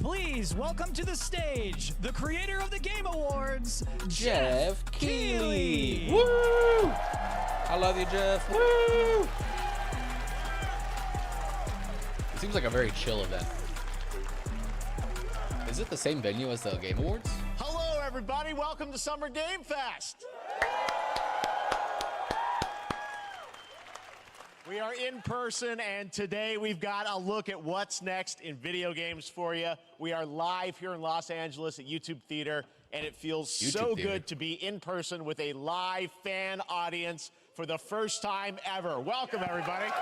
Please welcome to the stage the creator of the Game Awards, Jeff Keighley. Woo! I love you, Jeff. Woo! It seems like a very chill event. Is it the same venue as the Game Awards? Hello, everybody. Welcome to Summer Game Fest. We are in person, and today we've got a look at what's next in video games for you. We are live here in Los Angeles at YouTube Theater, and it feels so good to be in person with a live fan audience for the first time ever. Welcome, everybody.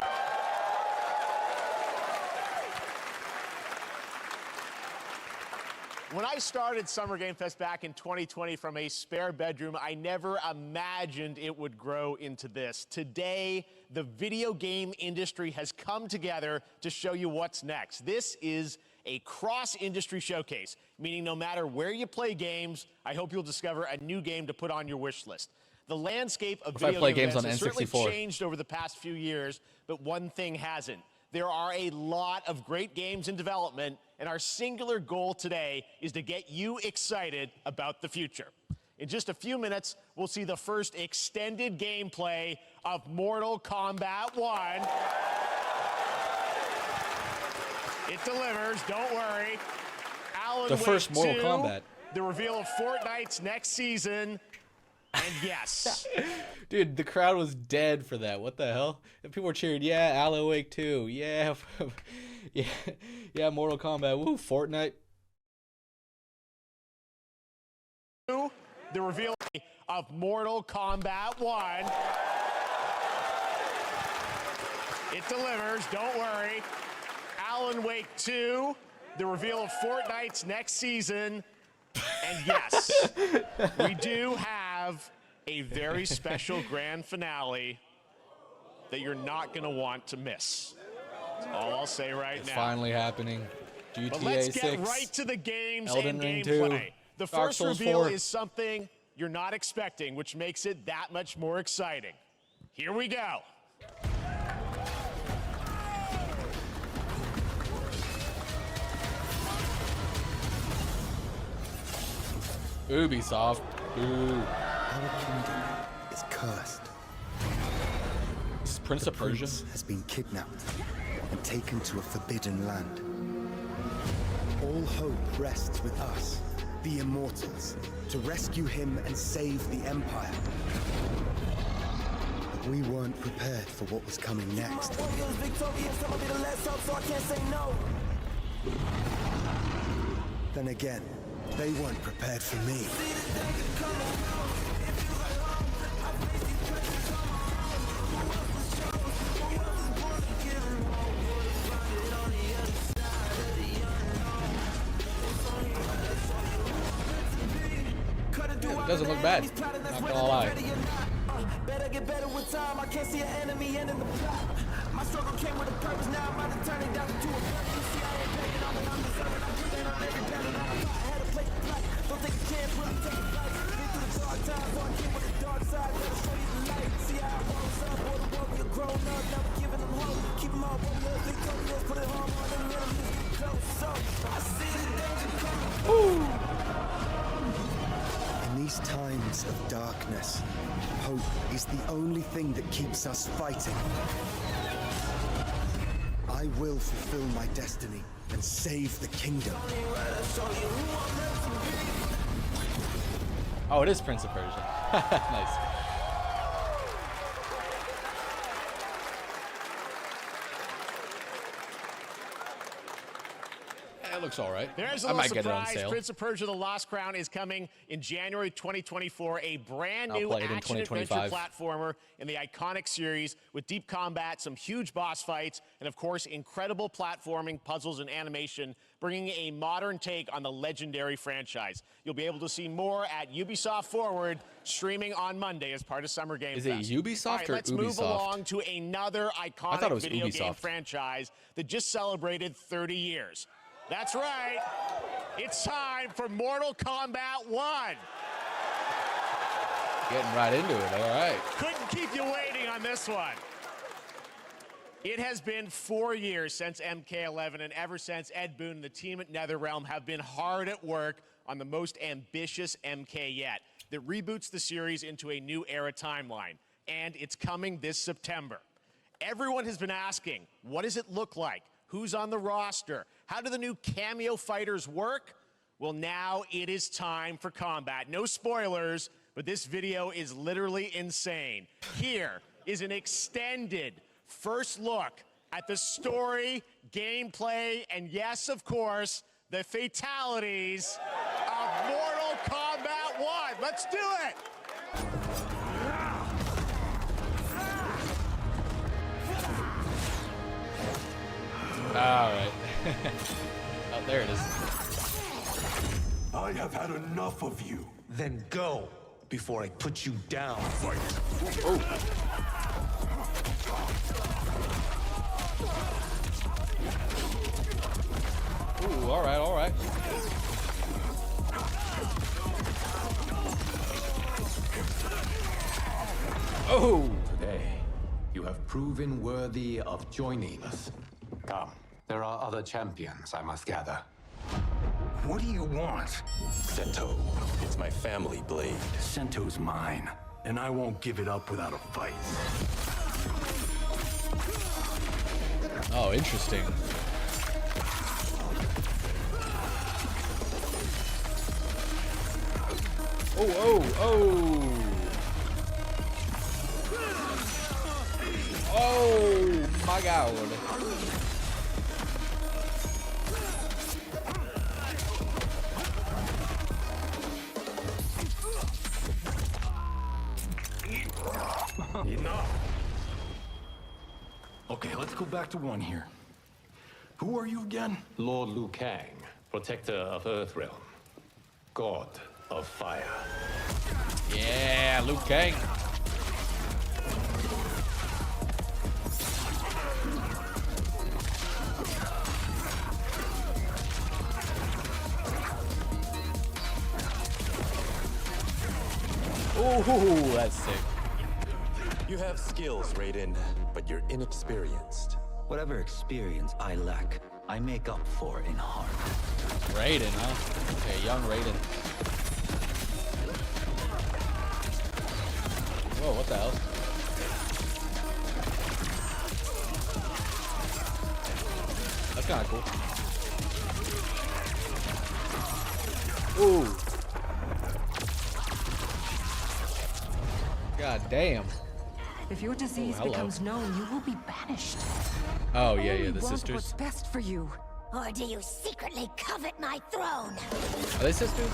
When I started Summer Game Fest back in 2020 from a spare bedroom, I never imagined it would grow into this. Today, the video game industry has come together to show you what's next. This is a cross-industry showcase, meaning no matter where you play games, I hope you'll discover a new game to put on your wish list. The landscape of video games has certainly changed over the past few years, but one thing hasn't. There are a lot of great games in development, and our singular goal today is to get you excited about the future. In just a few minutes, we'll see the first extended gameplay of Mortal Kombat 1. It delivers, don't worry. Alan the Wake first Mortal 2, Kombat. The reveal of Fortnite's next season. And yes. Dude, the crowd was dead for that. What the hell? And people were cheering, yeah, Alan Wake 2. Yeah. yeah, Mortal Kombat. Woo, Fortnite. The reveal of Mortal Kombat 1. It delivers, don't worry. Alan Wake 2. The reveal of Fortnite's next season. And yes, we do have a very special grand finale that you're not going to want to miss. That's all I'll say right now. It's finally happening. GTA 6. But let's get right to the games Elden and Ring gameplay. 2, The Dark first Souls reveal 4. is something you're not expecting, which makes it that much more exciting. Here we go. Ubisoft. Ooh. Our kingdom is cursed. This is Prince of Persia. Prince has been kidnapped and taken to a forbidden land. All hope rests with us, the Immortals, to rescue him and save the Empire. But we weren't prepared for what was coming next. Then again, they weren't prepared for me. It doesn't look bad. Not gonna lie. Better get better with time. I can't see an enemy ending the plot. My struggle came with a purpose. Now I'm about to turn it down to a burden. You see, I ain't begging on it. I'm deserving. I'm putting on every battle that I fought. I had to play the fight. Don't take a chance. Really take a fight. Been through the dark times. So I came with the dark side. Better show you the light. See how I rose up. Boy, the world, we're grown up. Now we're giving them hope. Keep them all warriors. Victorious. Put it home on them. Enemies get close. So I see the danger coming. In these times of darkness, hope is the only thing that keeps us fighting. I will fulfill my destiny and save the kingdom. Oh, it is Prince of Persia. Nice. It looks all right. There's a I little might get it on surprise. sale. Prince of Persia: The Lost Crown is coming in January 2024. A brand I'll new play it in action-adventure 2025. platformer in the iconic series with deep combat, some huge boss fights, and of course, incredible platforming, puzzles, and animation, bringing a modern take on the legendary franchise. You'll be able to see more at Ubisoft Forward, streaming on Monday as part of Summer Game Is Fest. it Ubisoft All right, or let's Ubisoft? move along to another iconic thought it was video game Ubisoft. franchise that just celebrated 30 years. That's right. It's time for Mortal Kombat 1. Getting right into it. All right. Couldn't keep you waiting on this one. It has been 4 years since MK11, and ever since, Ed Boon and the team at NetherRealm have been hard at work on the most ambitious MK yet that reboots the series into a new era timeline, and it's coming this September. Everyone has been asking, what does it look like? Who's on the roster? How do the new cameo fighters work? Well, now it is time for combat. No spoilers, but this video is literally insane. Here is an extended first look at the story, gameplay, and yes, of course, the fatalities of Mortal Kombat 1. Let's do it! All right. Oh, there it is. I have had enough of you. Then go before I put you down. Fight. Ooh, all right, all right. Oh! Today, you have proven worthy of joining us. Come, there are other champions I must gather. What do you want? Sento, it's my family blade. Sento's mine, and I won't give it up without a fight. Oh, interesting. Oh, oh, oh! Oh my God! Enough! Okay, let's go back to one here. Who are you again? Lord Liu Kang, protector of Earthrealm, god of fire. Yeah, Liu Kang. Ooh, that's sick. You have skills, Raiden, but you're inexperienced. Whatever experience I lack, I make up for in heart. Raiden, huh? Okay, young Raiden. Whoa, what the hell? That's kind of cool. Ooh. God damn. If your disease becomes known, you will be banished. Oh, yeah, yeah, the Want sisters. what's best for you. Or do you secretly covet my throne? Are they sisters?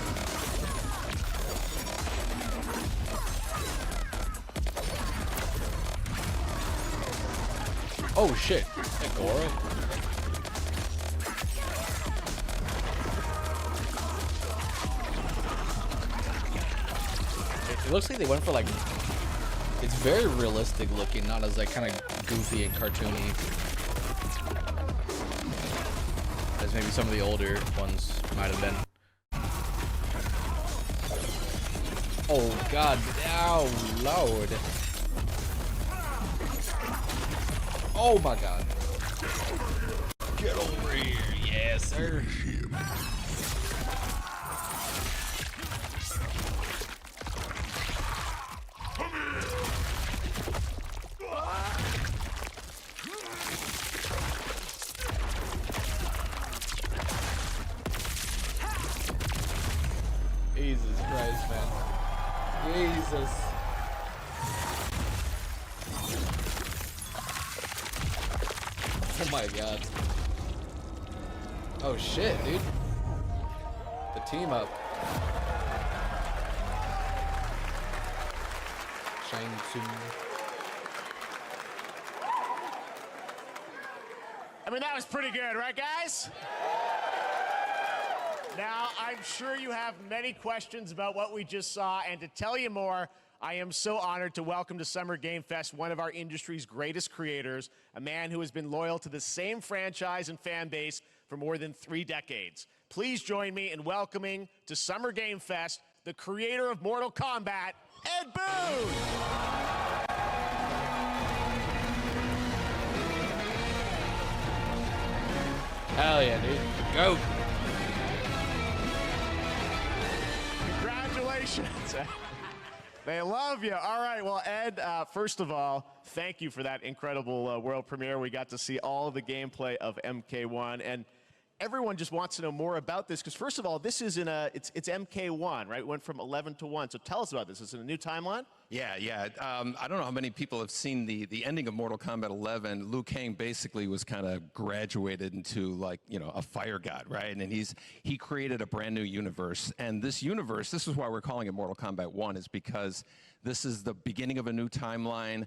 Oh shit. Hey, Goro. It looks like they went for like, it's very realistic looking, not as like kind of goofy and cartoony as maybe some of the older ones might have been. Oh God, oh Lord. Oh my God. Get over here, yes sir. Jesus Christ, man. Jesus. Oh my God. Oh shit, dude. The team up. Shang Tsung. I mean, that was pretty good, right, guys? Now, I'm sure you have many questions about what we just saw, and to tell you more, I am so honored to welcome to Summer Game Fest one of our industry's greatest creators, a man who has been loyal to the same franchise and fan base for more than 3 decades. Please join me in welcoming to Summer Game Fest the creator of Mortal Kombat, Ed Boon! Hell yeah, dude. Go. Congratulations. They love you. All right, well, Ed, first of all, thank you for that incredible world premiere. We got to see all of the gameplay of MK1, and everyone just wants to know more about this, because first of all, this is it's MK1, right? It went from 11 to 1, so tell us about this. Is it a new timeline? Yeah. I don't know how many people have seen the ending of Mortal Kombat 11. Liu Kang basically was kind of graduated into, like, you know, a fire god, right? And he created a brand new universe. And this universe, this is why we're calling it Mortal Kombat 1, is because this is the beginning of a new timeline.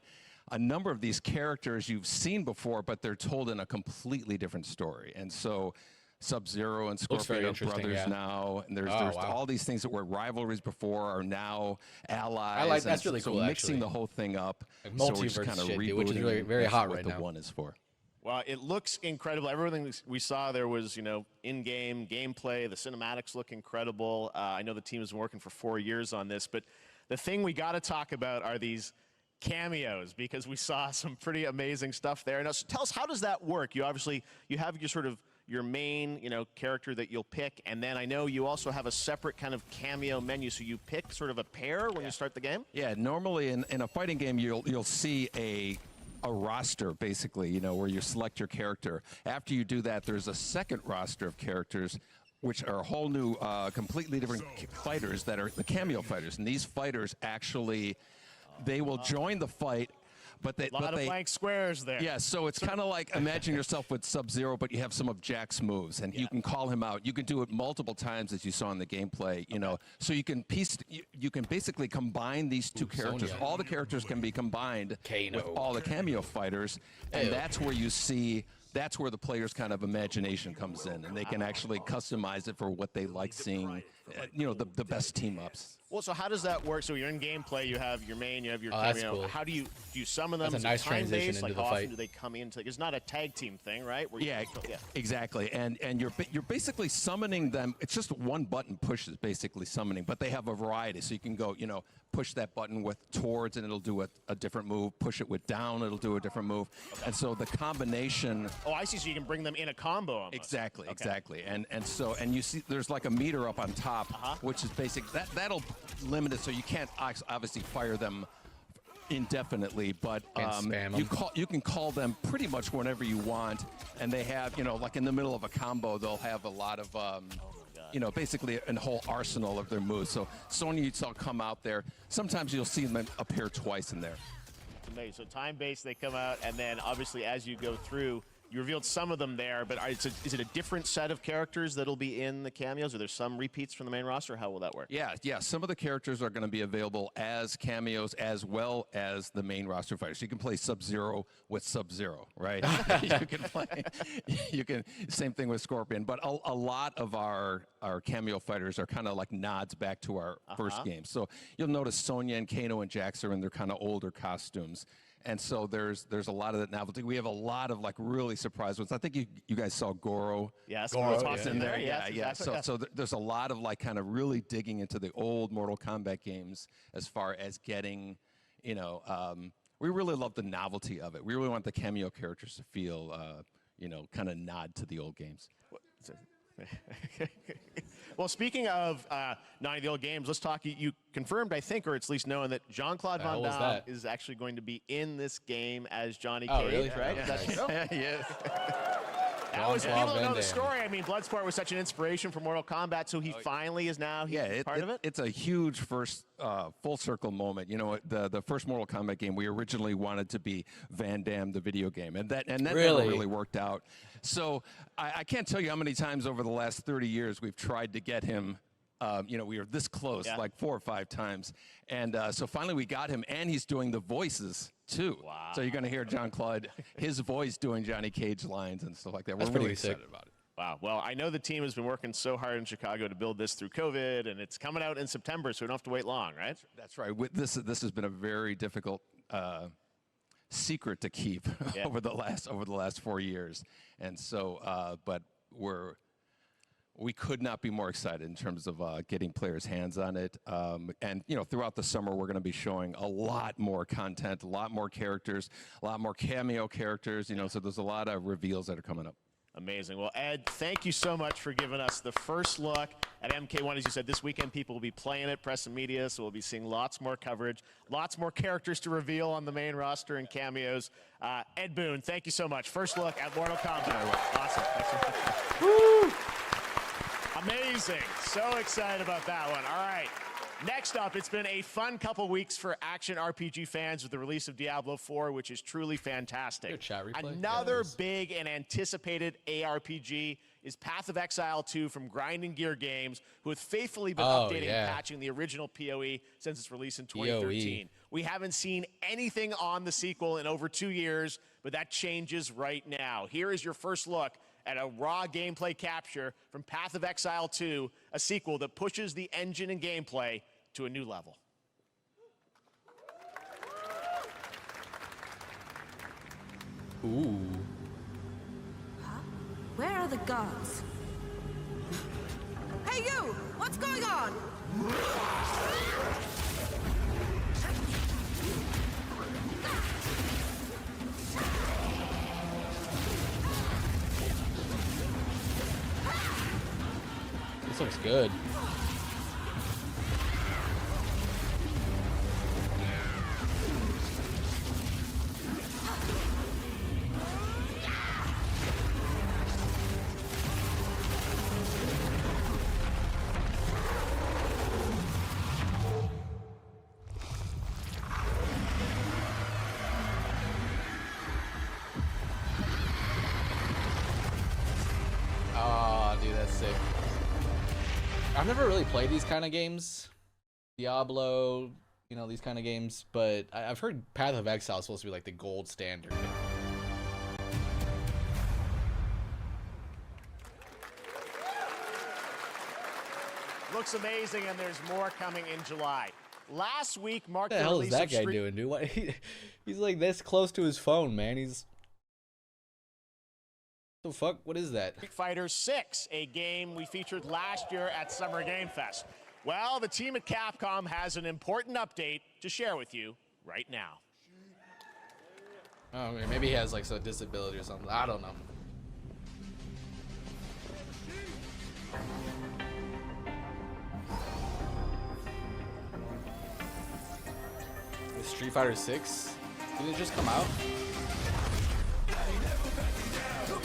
A number of these characters you've seen before, but they're told in a completely different story. And so Sub-Zero and Scorpion are brothers now, and there's all these things that were rivalries before are now allies. I like that's really cool. So mixing the whole thing up, like so multiverse kind of shit, rebooting, which is really very hot right now. What the one is for. Well, it looks incredible. Everything we saw there was, you know, in-game gameplay. The cinematics look incredible. I know the team has been working for 4 years on this, but the thing we got to talk about are these cameos, because we saw some pretty amazing stuff there. Now, so tell us, how does that work? You obviously you have your sort of your main, you know, character that you'll pick, and then I know you also have a separate kind of cameo menu, so you pick sort of a pair when you start the game? Yeah, normally in a fighting game you'll see a roster, basically, you know, where you select your character. After you do that, there's a second roster of characters, which are a whole new, completely different fighters that are the cameo fighters, and these fighters actually, they will join the fight. But a lot of blank squares there. Yeah, so it's kind of like, imagine yourself with Sub-Zero, but you have some of Jack's moves, and you can call him out. You can do it multiple times, as you saw in the gameplay, you know. So you can you can basically combine these two characters. Sonya. All the characters can be combined with all the cameo fighters, and that's where you see. That's where the player's kind of imagination comes in, and they can actually customize it for what they like seeing, you know, the best team-ups. Well, so how does that work? So you're in gameplay, you have your main, you have your cameo. Cool. How do you summon them? That's a nice transition into like the how fight. often do they come into? It's not a tag team thing, right? Where Exactly. And you're basically summoning them. It's just one button push is basically summoning, but they have a variety. So you can go, you know, push that button with towards, and it'll do a different move. Push it with down, it'll do a different move. And so the combination. Oh, I see. So you can bring them in a combo. Almost. Exactly. And so you see there's like a meter up on top, which is basic. That'll limit it, so you can't obviously fire them indefinitely, but you can call them pretty much whenever you want, and they have, you know, like in the middle of a combo, they'll have a lot of you know, basically a whole arsenal of their moves. So Sonya, you saw come out there. Sometimes you'll see them appear twice in there. Amazing. So time-based, they come out, and then obviously as you go through, you revealed some of them there, but is it a different set of characters that'll be in the cameos? Are there some repeats from the main roster? How will that work? Yeah. Some of the characters are going to be available as cameos as well as the main roster fighters. You can play Sub-Zero with Sub-Zero, right? Same thing with Scorpion. But a lot of our cameo fighters are kind of like nods back to our first game. So you'll notice Sonya and Kano and Jax are in their kind of older costumes. And so there's a lot of that novelty. We have a lot of like really surprise ones. I think you guys saw Goro. Yes, Goro's in there. Yeah. Exactly. So there's a lot of like kind of really digging into the old Mortal Kombat games as far as getting, you know, we really love the novelty of it. We really want the cameo characters to feel, you know, kind of nod to the old games. Well, speaking of not the old games, let's talk. You confirmed, I think, or it's at least known that Jean-Claude Van Damme is actually going to be in this game as Johnny Cage, really? right? Yeah. Is that true? Yes. People don't know the story. I mean, Bloodsport was such an inspiration for Mortal Kombat, so he finally is now part of it? It's a huge first full circle moment. You know, the first Mortal Kombat game, we originally wanted to be Van Damme, the video game, and that never really worked out. So I can't tell you how many times over the last 30 years we've tried to get him. You know, we were this close, like 4 or 5 times. And so finally we got him, and he's doing the voices, too. Wow. So you're going to hear Jean-Claude, his voice doing Johnny Cage lines and stuff like that. We're really excited about it. Wow. Well, I know the team has been working so hard in Chicago to build this through COVID, and it's coming out in September, so we don't have to wait long, right? That's right. This has been a very difficult secret to keep over the last 4 years. And so, but we could not be more excited in terms of getting players' hands on it. And, you know, throughout the summer, we're going to be showing a lot more content, a lot more characters, a lot more cameo characters, you know, so there's a lot of reveals that are coming up. Amazing. Well, Ed, thank you so much for giving us the first look at MK1. As you said, this weekend people will be playing it, press and media, so we'll be seeing lots more coverage, lots more characters to reveal on the main roster and cameos. Ed Boon, thank you so much. First look at Mortal Kombat. Awesome. Woo! Amazing. So excited about that one. All right. Next up, it's been a fun couple weeks for action RPG fans with the release of Diablo 4, which is truly fantastic. Another big and anticipated ARPG is Path of Exile 2 from Grinding Gear Games, who have faithfully been updating and patching the original PoE since its release in 2013. We haven't seen anything on the sequel in over 2 years, but that changes right now. Here is your first look at a raw gameplay capture from Path of Exile 2, a sequel that pushes the engine and gameplay to a new level. Ooh. Huh? Where are the guards? Hey you! What's going on? This looks good. Oh, dude, that's sick. I've never really played these kind of games, Diablo, you know, these kind of games, but I've heard Path of Exile is supposed to be like the gold standard. Looks amazing, and there's more coming in July. Last week marked What the hell is release that of guy doing, dude? What, he's like this close to his phone, man. He's... What the fuck? What is that? Street Fighter 6, a game we featured last year at Summer Game Fest. Well, the team at Capcom has an important update to share with you right now. Oh, maybe he has like some disability or something. I don't know. Is Street Fighter 6? Did it just come out?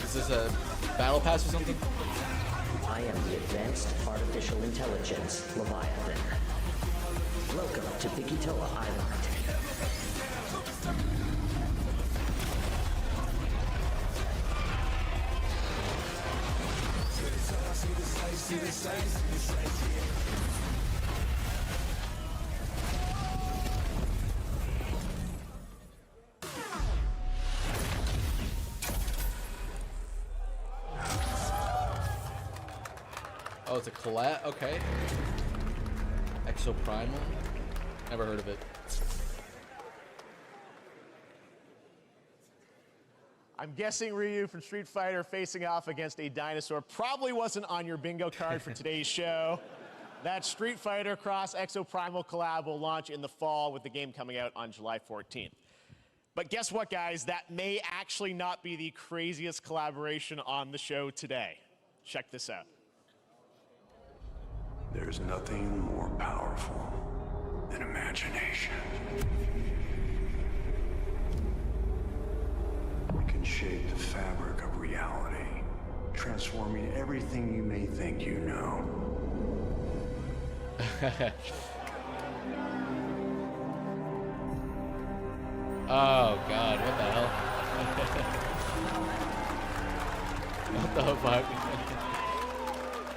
Is this a battle pass or something? I am the Advanced Artificial Intelligence, Leviathan. Welcome to Bikitoa Island. Oh, it's a collab. Okay. Exoprimal. Never heard of it. I'm guessing Ryu from Street Fighter facing off against a dinosaur probably wasn't on your bingo card for today's show. That Street Fighter Cross Exoprimal collab will launch in the fall, with the game coming out on July 14th. But guess what, guys? That may actually not be the craziest collaboration on the show today. Check this out. There's nothing more powerful than imagination. It can shape the fabric of reality, transforming everything you may think you know. Oh God, what the hell? What the fuck?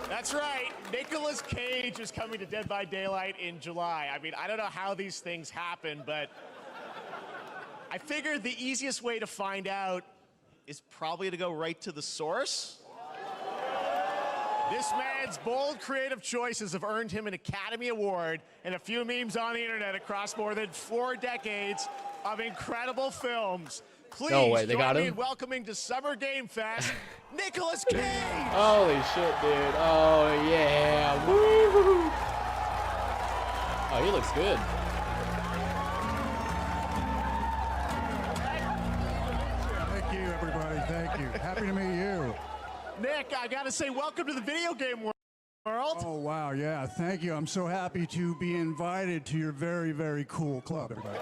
That's right. Nicolas Cage is coming to Dead by Daylight in July. I mean, I don't know how these things happen, but I figured the easiest way to find out is probably to go right to the source. This man's bold creative choices have earned him an Academy Award and a few memes on the internet across more than 4 decades of incredible films. Please No way, they join got me him? in welcoming to Summer Game Fest, Nicolas Cage! Holy shit, dude. Oh yeah. Woo! Oh, he looks good. Thank you, everybody. Thank you. Happy to meet you. Nick, I gotta say, welcome to the video game world. Oh, wow, yeah, thank you. I'm so happy to be invited to your very, very cool club, everybody.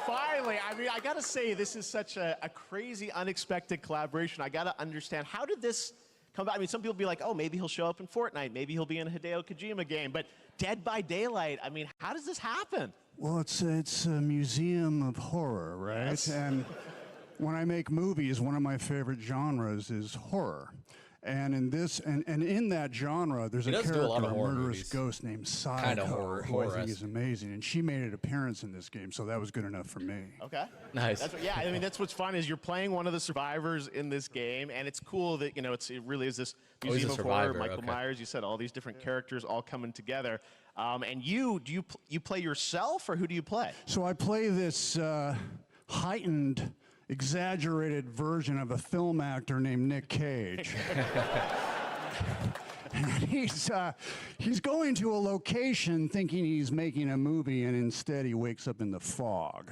Finally, I mean, I gotta say, this is such a crazy, unexpected collaboration. I gotta understand, how did this come about? I mean, some people be like, oh, maybe he'll show up in Fortnite, maybe he'll be in a Hideo Kojima game, but Dead by Daylight, I mean, how does this happen? Well, it's a museum of horror, right? Yes. And when I make movies, one of my favorite genres is horror. And in this, and in that genre, there's a character, a murderous movies. Ghost named Psycho, Kinda horror- who I think horror-esque. is amazing. And she made an appearance in this game, so that was good enough for me. Okay. Nice. Yeah, I mean, that's what's fun is you're playing one of the survivors in this game, and it's cool that, you know, it really is this he's museum a of horror, survivor, Michael okay. Myers, you said all these different characters all coming together. And you play yourself, or who do you play? So I play this heightened, exaggerated version of a film actor named Nick Cage. And he's going to a location thinking he's making a movie, and instead he wakes up in the fog.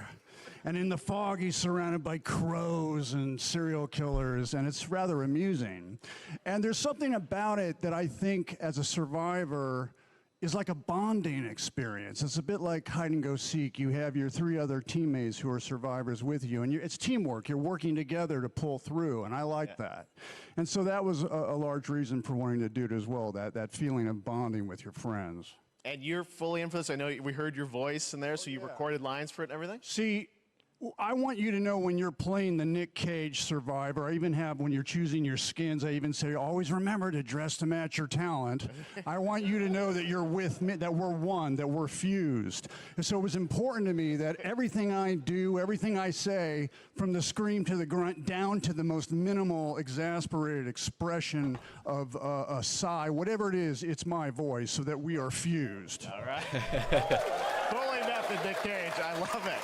And in the fog, he's surrounded by crows and serial killers, and it's rather amusing. And there's something about it that I think, as a survivor, is like a bonding experience. It's a bit like hide and go seek. You have your 3 other teammates who are survivors with you, and it's teamwork. You're working together to pull through, and I like that. And so that was a large reason for wanting to do it as well, that feeling of bonding with your friends. And you're fully in for this. I know we heard your voice in there, so you recorded lines for it and everything? See, I want you to know when you're playing the Nick Cage survivor, I even have, when you're choosing your skins, I even say, always remember to dress to match your talent. I want you to know that you're with me, that we're one, that we're fused. And so it was important to me that everything I do, everything I say, from the scream to the grunt, down to the most minimal, exasperated expression of a sigh, whatever it is, it's my voice, so that we are fused. All right. Fully method, Nick Cage. I love it.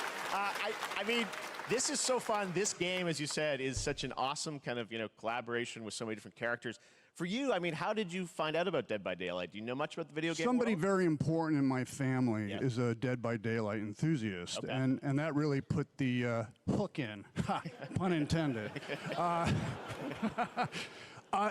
I mean, this is so fun. This game, as you said, is such an awesome kind of, collaboration with so many different characters. For you, I mean, how did you find out about Dead by Daylight? Do you know much about the video game Somebody world? very important in my family is a Dead by Daylight enthusiast, Okay. and that really put the hook in, ha, pun intended.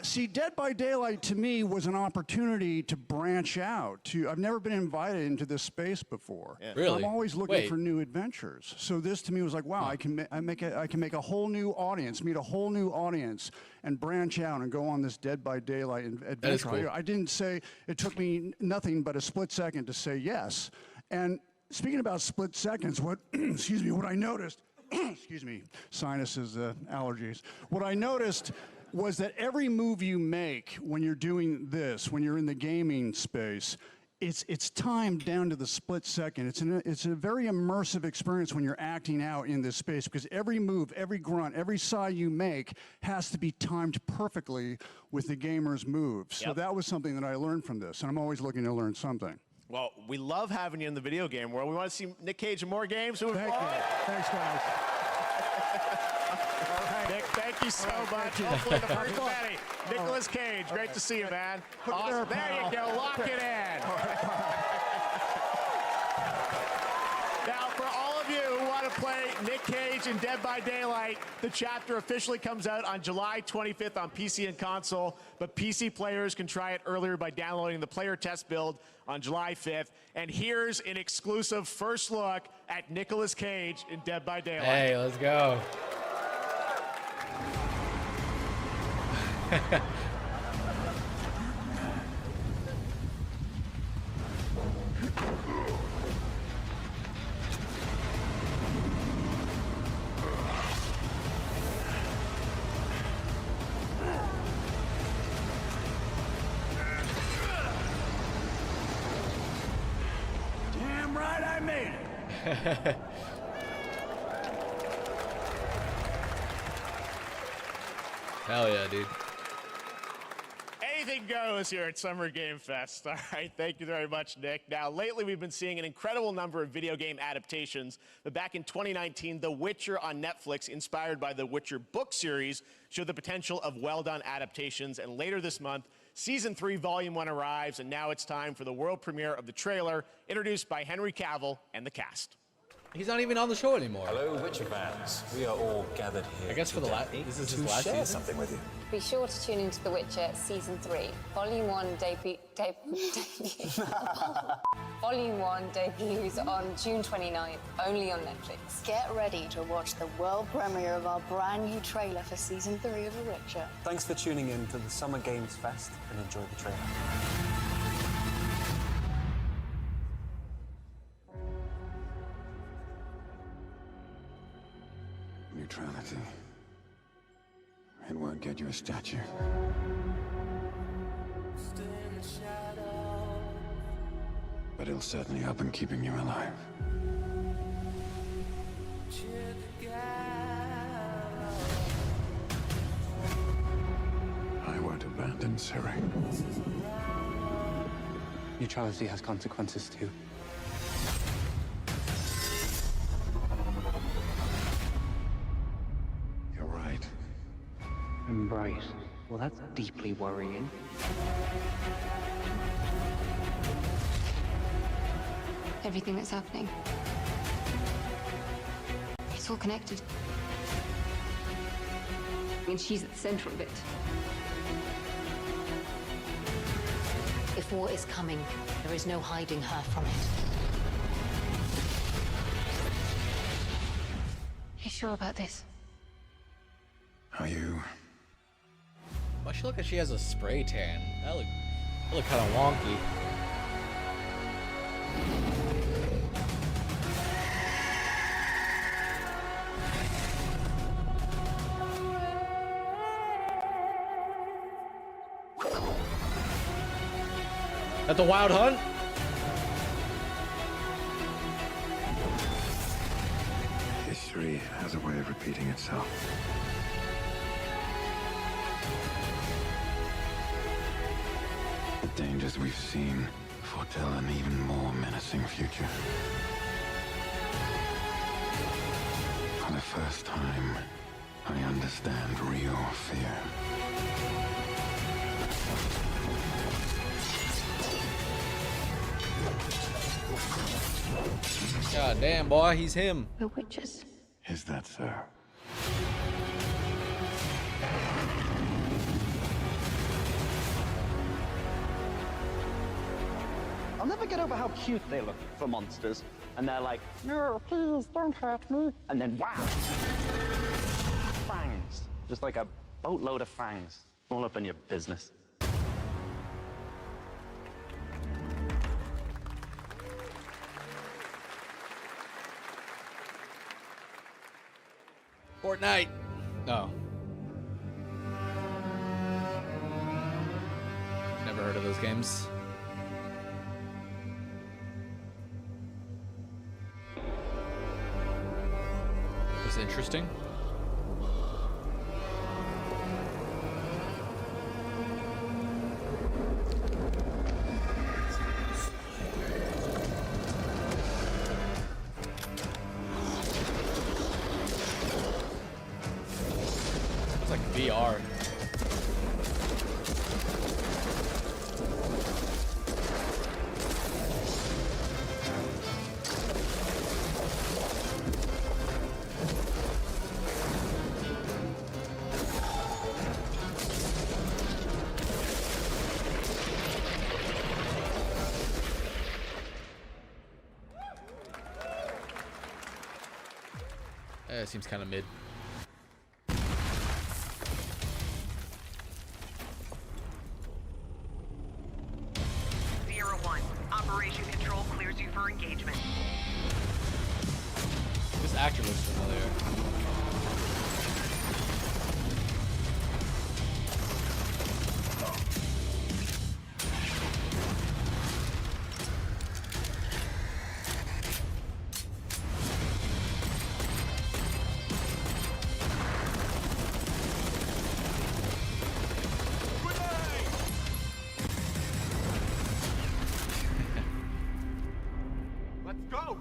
See, Dead by Daylight to me was an opportunity to branch out. I've never been invited into this space before. Yeah. Really? I'm always looking Wait. for new adventures. So this to me was like, wow, I can make a whole new audience, meet a whole new audience, and branch out and go on this Dead by Daylight adventure. That is cool. I didn't say, it took me nothing but a split second to say yes. And speaking about split seconds, excuse me, what I noticed, excuse me, sinuses, allergies. What I noticed was that every move you make when you're doing this, when you're in the gaming space, it's timed down to the split second. It's a very immersive experience when you're acting out in this space, because every move, every grunt, every sigh you make has to be timed perfectly with the gamer's moves. So that was something that I learned from this, and I'm always looking to learn something. Well, we love having you in the video game world. We want to see Nick Cage in more games. Thank you. Thanks, guys. Nick, thank you so much. Hopefully the first many. Nicolas Cage, great to see you, man. Awesome. There you go. Lock it in. Now, for all of you who want to play Nick Cage in Dead by Daylight, the chapter officially comes out on July 25th on PC and console, but PC players can try it earlier by downloading the player test build on July 5th. And here's an exclusive first look at Nicolas Cage in Dead by Daylight. Hey, let's go. Damn right I made it. Hell yeah, dude. Anything goes here at Summer Game Fest. All right, thank you very much, Nick. Now, lately we've been seeing an incredible number of video game adaptations, but back in 2019, The Witcher on Netflix, inspired by the Witcher book series, showed the potential of well-done adaptations, and later this month, Season 3, Volume 1 arrives, and now it's time for the world premiere of the trailer, introduced by Henry Cavill and the cast. He's not even on the show anymore. Hello, Witcher fans. We are all gathered here I guess for the today this is his to last share season. something with you. Be sure to tune into The Witcher Season 3. Volume 1 Volume 1 debuts on June 29th, only on Netflix. Get ready to watch the world premiere of our brand new trailer for Season 3 of The Witcher. Thanks for tuning in to the Summer Games Fest and enjoy the trailer. Neutrality. It won't get you a statue. But it'll certainly help in keeping you alive. I won't abandon Siri. Neutrality has consequences too. You're right. Embrace. Well, that's deeply worrying. Everything that's happening. It's all connected. And she's at the center of it. If war is coming, there is no hiding her from it. You sure about this? Are you? Why she look like she has a spray tan? That look kind of wonky. At the Wild Hunt? History has a way of repeating itself. The dangers we've seen foretell an even more menacing future. For the first time, I understand real fear. God damn, boy, he's him. The witches. Is that so? I'll never get over how cute they look for monsters. And they're like, no, please, don't hurt me. And then, wow! Fangs. Just like a boatload of fangs. All up in your business. Fortnite. No. Never heard of those games. Was interesting. It's like VR. It seems kind of mid. Sierra 1, Operation Control clears you for engagement. This actor looks familiar. Let's go!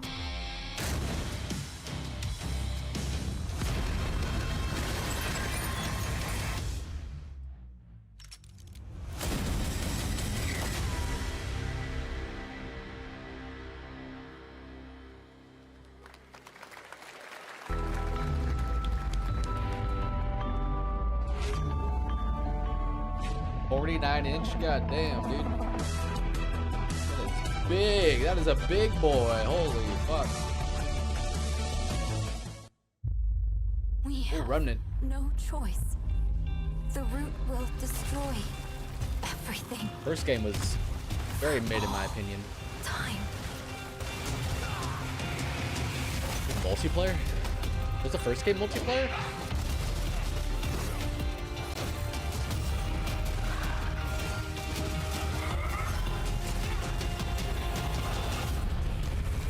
49-inch, goddamn, dude. That is big. That is a big boy. Holy fuck. We have Remnant. no choice. The root will destroy everything. First game was very mid in my opinion. Time. Multiplayer? Was the first game multiplayer?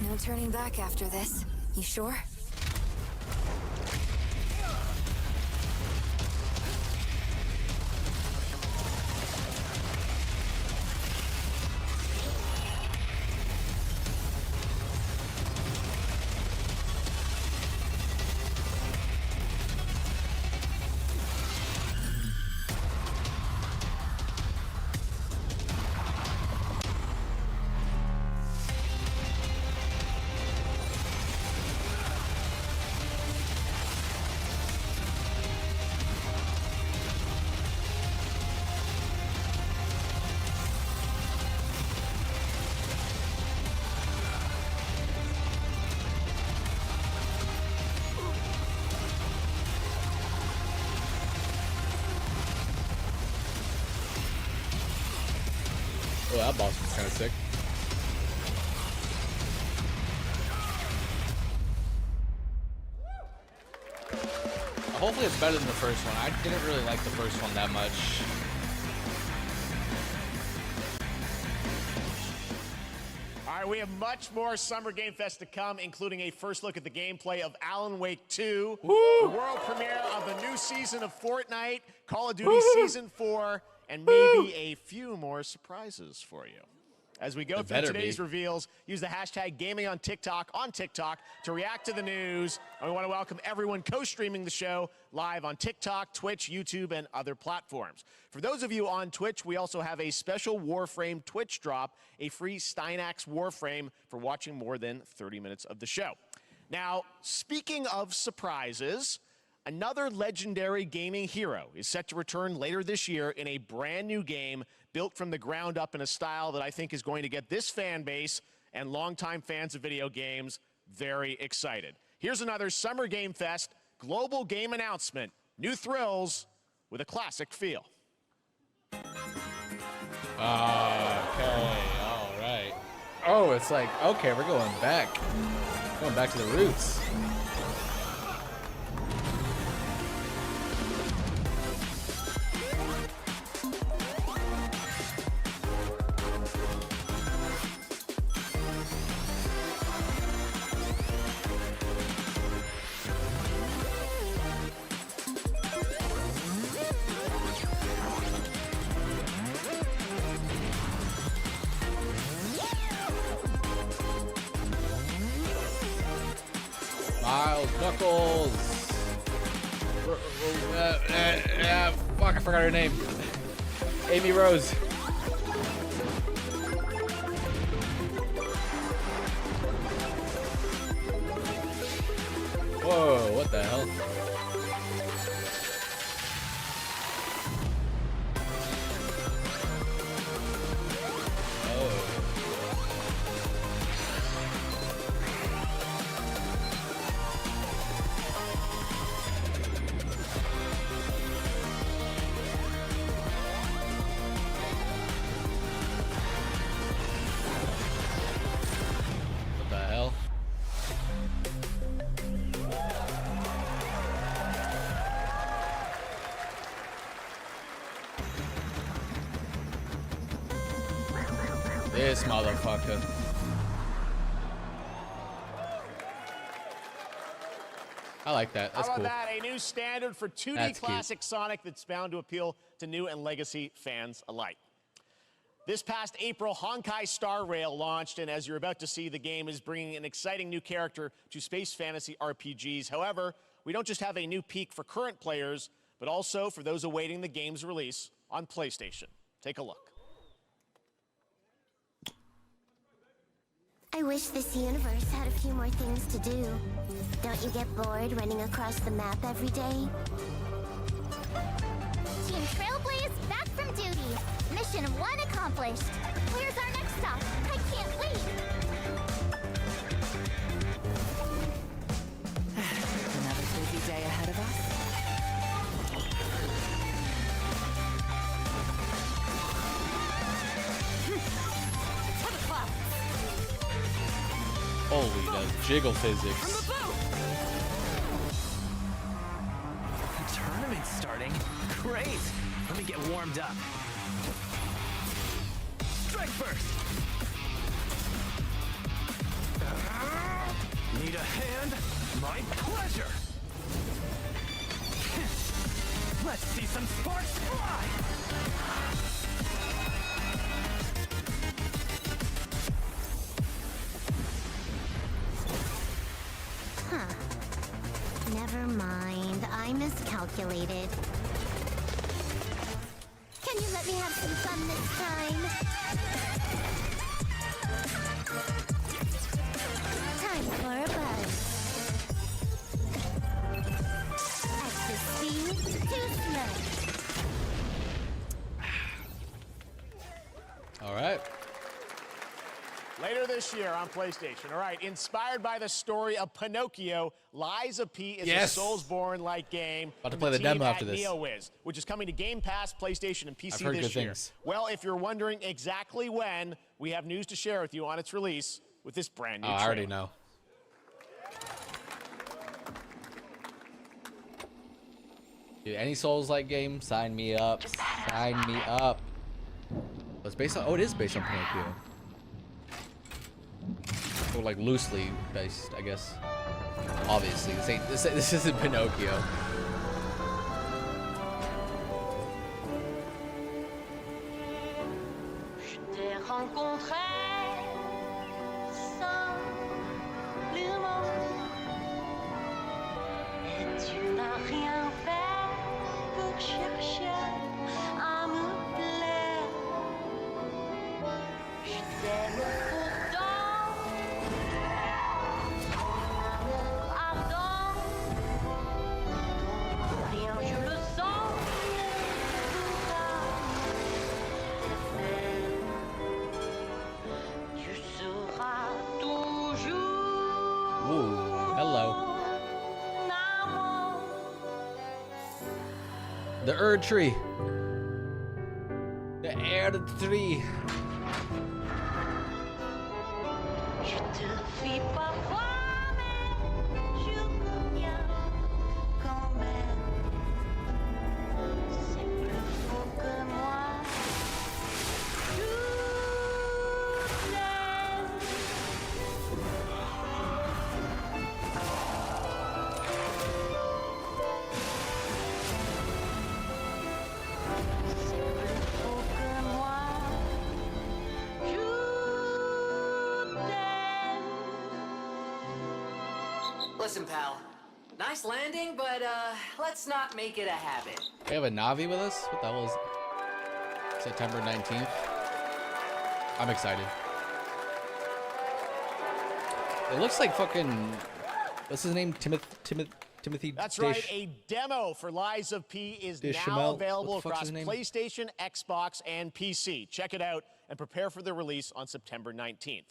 No turning back after this. You sure? Oh, that boss was kind of sick. Hopefully it's better than the first one. I didn't really like the first one that much. All right, we have much more Summer Game Fest to come, including a first look at the gameplay of Alan Wake 2, the world premiere of the new season of Fortnite, Call of Duty Season 4, and maybe a few more surprises for you. As we go through today's reveals, use the hashtag gaming on TikTok to react to the news. And we want to welcome everyone co-streaming the show live on TikTok, Twitch, YouTube, and other platforms. For those of you on Twitch, we also have a special Warframe Twitch drop, a free Steinax Warframe for watching more than 30 minutes of the show. Now, speaking of surprises, another legendary gaming hero is set to return later this year in a brand new game built from the ground up in a style that I think is going to get this fan base and longtime fans of video games very excited. Here's another Summer Game Fest global game announcement. New thrills with a classic feel. Okay, all right. Oh, it's like, okay, we're going back. Going back to the roots. Knuckles. Fuck, I forgot her name. Amy Rose. Whoa, what the hell? This motherfucker. I like that. That's How about cool. that? A new standard for 2D That's classic Sonic that's bound to appeal to new and legacy fans alike. This past April, Honkai Star Rail launched, and as you're about to see, the game is bringing an exciting new character to space fantasy RPGs. However, we don't just have a new peak for current players, but also for those awaiting the game's release on PlayStation. Take a look. I wish this universe had a few more things to do. Don't you get bored running across the map every day? Team Trailblaze back from duty. Mission 1 accomplished. Where's our next stop? I can't wait. Another busy day ahead of us. To the clouds. Holy, the jiggle physics. The tournament's starting. Great. Let me get warmed up. Strike first. Need a hand? My pleasure. Let's see some sparks fly. Huh. Never mind. I miscalculated. Can you let me have some fun this time? Time for a buzz. Extra speed, too slow. All right. Later this year on PlayStation. All right, inspired by the story of Pinocchio, Lies of P is a Soulsborne-like game. About to from play the team demo at after this. NeoWiz, which is coming to Game Pass, PlayStation, and PC I've heard this good year. things. Well, if you're wondering exactly when, we have news to share with you on its release with this brand new trailer. I already know. Dude, any Souls-like game, sign me up. Sign me up. It's based on. Oh, it is based on Pinocchio. Or like loosely based, I guess. Obviously, this isn't Pinocchio. Je t'ai rencontré simplement et tu n'as rien fait pour chercher à me plaire. Je t'aime pourtant, ton amour ardent, ton rien je le sens. Tu seras toujours Ooh, hello. The Erd Tree. The Erd Tree. Je te fuis parfois, mais je reviens quand même. C'est plus faux que moi. Listen, pal. Nice landing, but let's not make it a habit. We have a Navi with us? What the hell is it? September 19th. I'm excited. It looks like fucking. What's his name? Timothy. That's right. A demo for Lies of P is now available across PlayStation, Xbox, and PC. Check it out and prepare for the release on September 19th.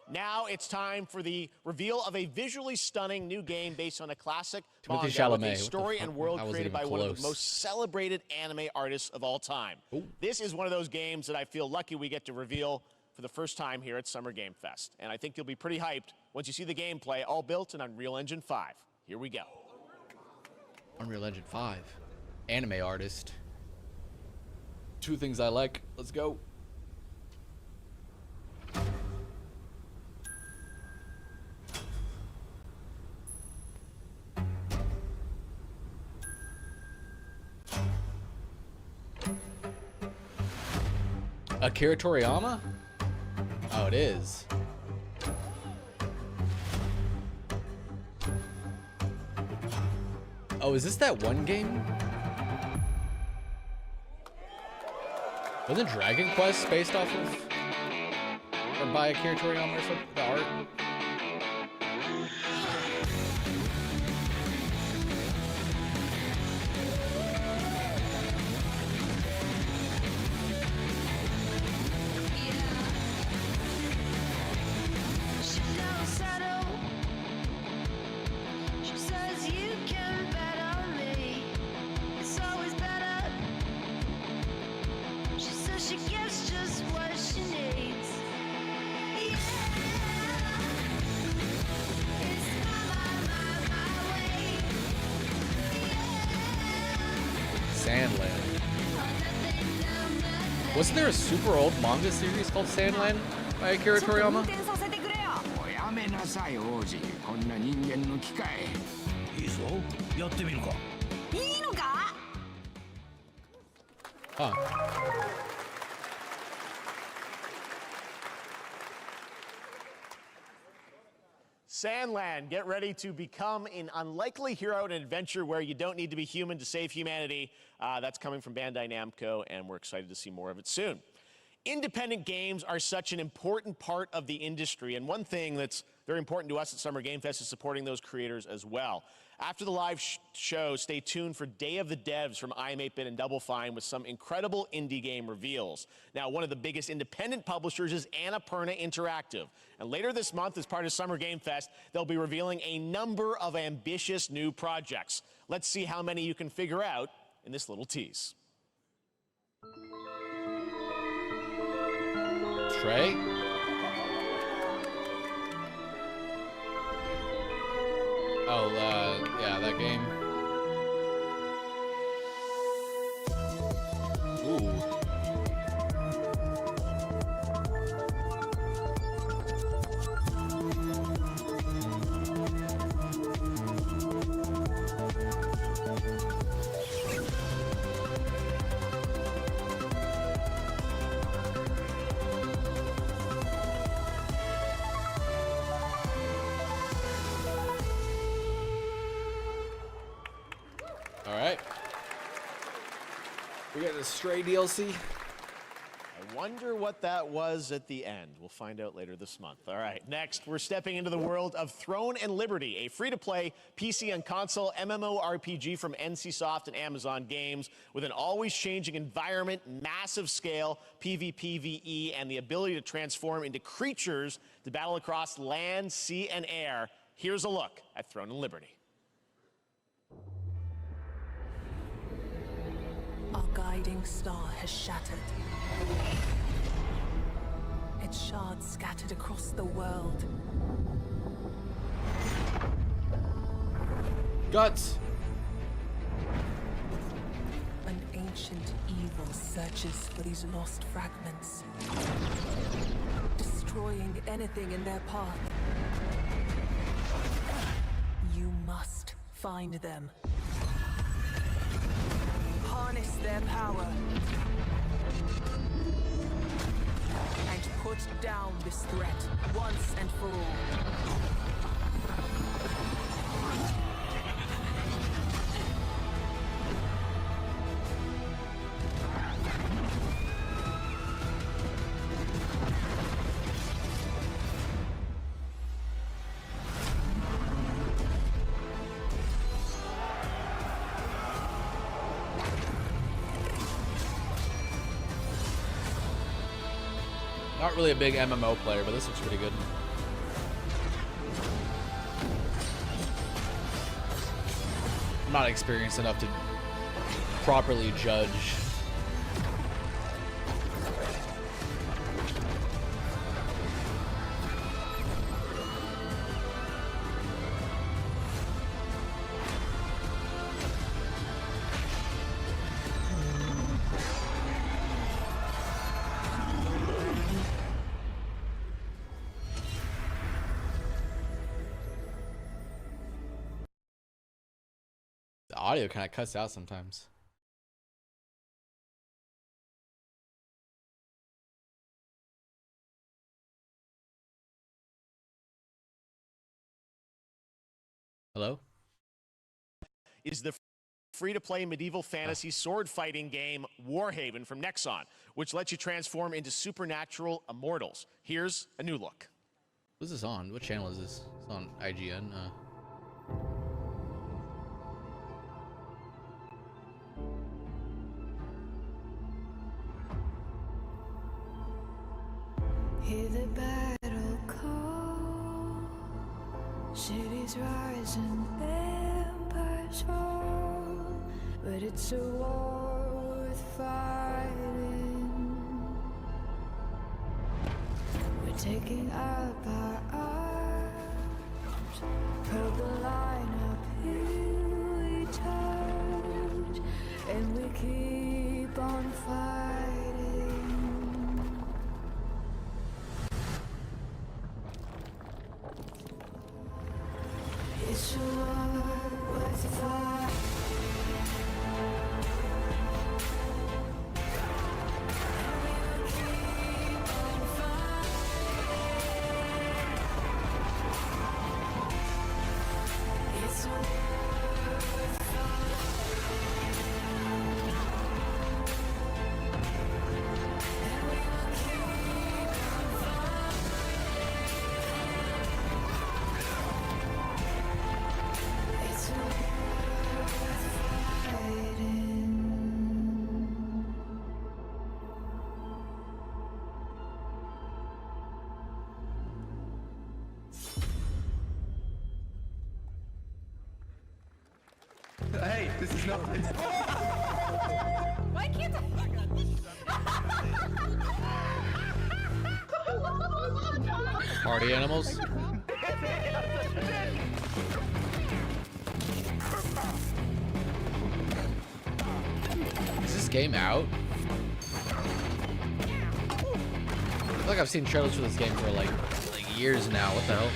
Now it's time for the reveal of a visually stunning new game based on a classic manga with a story and world created by one of the most celebrated anime artists of all time. This is one of those games that I feel lucky we get to reveal for the first time here at Summer Game Fest. And I think you'll be pretty hyped once you see the gameplay, all built in Unreal Engine 5. Here we go. Unreal Engine 5. Anime artist. Two things I like. Let's go. Akira Toriyama? Oh, it is. Oh, is this that one game? Wasn't Dragon Quest based off of or by Akira Toriyama or something? The art? she gets just what she needs. Sandland. Wasn't there a super old manga series called Sandland by Akira Toriyama? やめなさい王子こんな人間の機械いいぞやってみるかいいのか Huh. Sandland, get ready to become an unlikely hero in an adventure where you don't need to be human to save humanity. That's coming from Bandai Namco, and we're excited to see more of it soon. Independent games are such an important part of the industry, and one thing that's very important to us at Summer Game Fest is supporting those creators as well. After the live show, stay tuned for Day of the Devs from iam8bit and Double Fine with some incredible indie game reveals. Now, one of the biggest independent publishers is Annapurna Interactive. And later this month, as part of Summer Game Fest, they'll be revealing a number of ambitious new projects. Let's see how many you can figure out in this little tease. Trey? Oh, yeah, that game. Ooh. Alright. We got the Stray DLC. I wonder what that was at the end. We'll find out later this month. All right, next, we're stepping into the world of Throne and Liberty, a free-to-play PC and console MMORPG from NCSoft and Amazon Games with an always-changing environment, massive scale, PvPvE, and the ability to transform into creatures to battle across land, sea, and air. Here's a look at Throne and Liberty. Our guiding star has shattered. Its shards scattered across the world. Guts! An ancient evil searches for these lost fragments, destroying anything in their path. You must find them. Harness their power and put down this threat once and for all. Not really a big MMO player, but this looks pretty good. I'm not experienced enough to properly judge. The audio kind of cuts out sometimes. Hello? Is the free-to-play medieval fantasy sword fighting game Warhaven from Nexon, which lets you transform into supernatural immortals. Here's a new look. What's this on? What channel is this? It's on IGN. Hear the battle call, cities rise and empires fall, but it's a war worth fighting. taking up our arms. Heard the line up, here we touch, and we keep on fighting. It's your worth the fight. Hey, this is not. Why can't Party animals? Is this game out? I feel like I've seen trailers for this game for like years now. What the hell?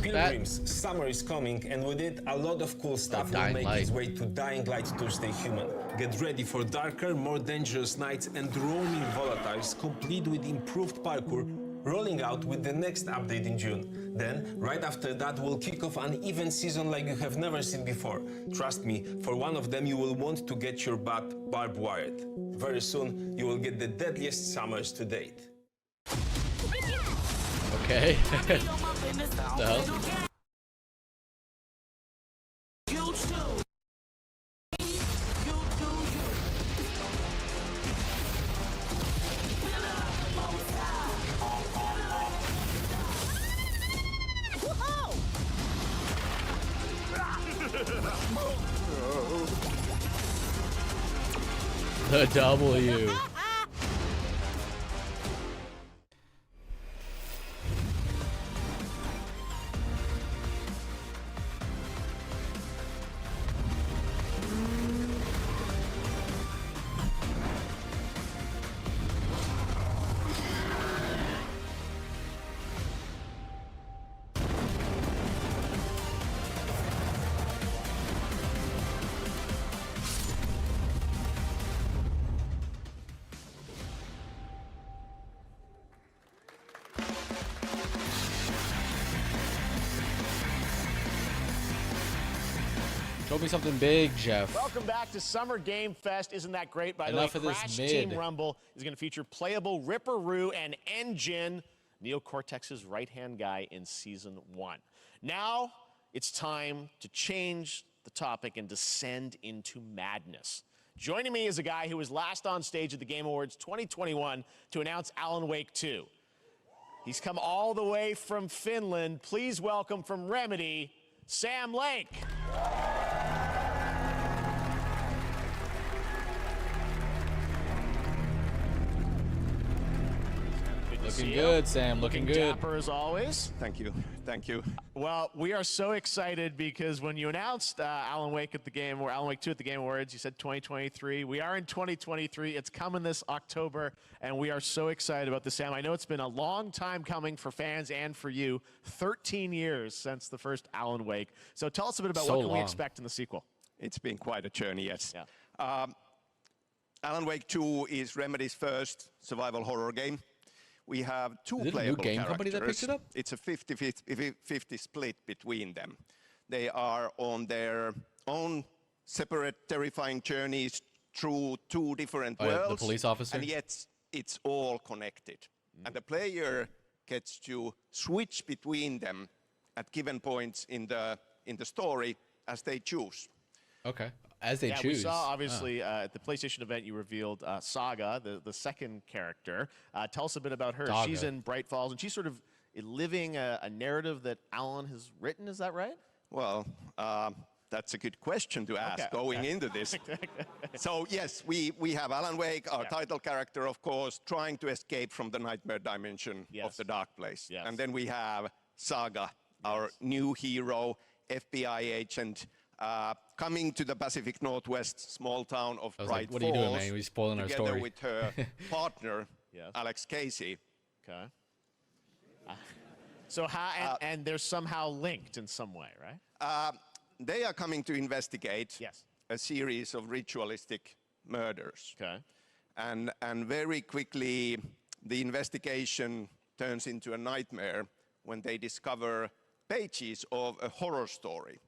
Pilgrims, summer is coming, and with it, a lot of cool stuff will make its way to Dying Light to Stay Human. Get ready for darker, more dangerous nights and roaming volatiles, complete with improved parkour, rolling out with the next update in June. Then, right after that, we'll kick off an event season like you have never seen before. Trust me, for one of them, you will want to get your butt barbed wired. Very soon, you will get the deadliest summers to date. Okay. The hell? The W. Show me something big, Jeff. Welcome back to Summer Game Fest. Isn't that great? By Enough the of way, this Crash mid. Team Rumble is going to feature playable Ripperoo and Engine, Neo Cortex's right-hand guy in Season 1. Now, it's time to change the topic and descend into madness. Joining me is a guy who was last on stage at the Game Awards 2021 to announce Alan Wake 2. He's come all the way from Finland. Please welcome from Remedy, Sam Lake. Looking good, Sam. Looking good. Dapper as always. Thank you. Thank you. Well, we are so excited because when you announced Alan Wake at the Game, or Alan Wake 2 at the Game Awards, you said 2023. We are in 2023. It's coming this October, and we are so excited about this, Sam. I know it's been a long time coming for fans and for you. 13 years since the first Alan Wake. So tell us a bit about what can we expect in the sequel. It's been quite a journey, yes. Yeah. Alan Wake 2 is Remedy's first survival horror game. We have two playable game characters. company that picked it up? It's a 50-50 split between them. They are on their own separate, terrifying journeys through two different worlds. The police officer? And yet it's all connected. And the player gets to switch between them at given points in the story as they choose. Okay. As they choose. We saw, obviously, at the PlayStation event, you revealed Saga, the second character. Tell us a bit about her. Saga. She's in Bright Falls, and she's sort of living a narrative that Alan has written. Is that right? Well, that's a good question to ask going into this. So yes, we have Alan Wake, our title character, of course, trying to escape from the nightmare dimension of the dark place. And then we have Saga, our new hero, FBI agent, coming to the Pacific Northwest small town of Bright Falls. What are you doing, man? You're spoiling our story. Together with her partner, Alex Casey. Okay. So how and they're somehow linked in some way, right? They are coming to investigate a series of ritualistic murders. Okay. And very quickly, the investigation turns into a nightmare when they discover pages of a horror story.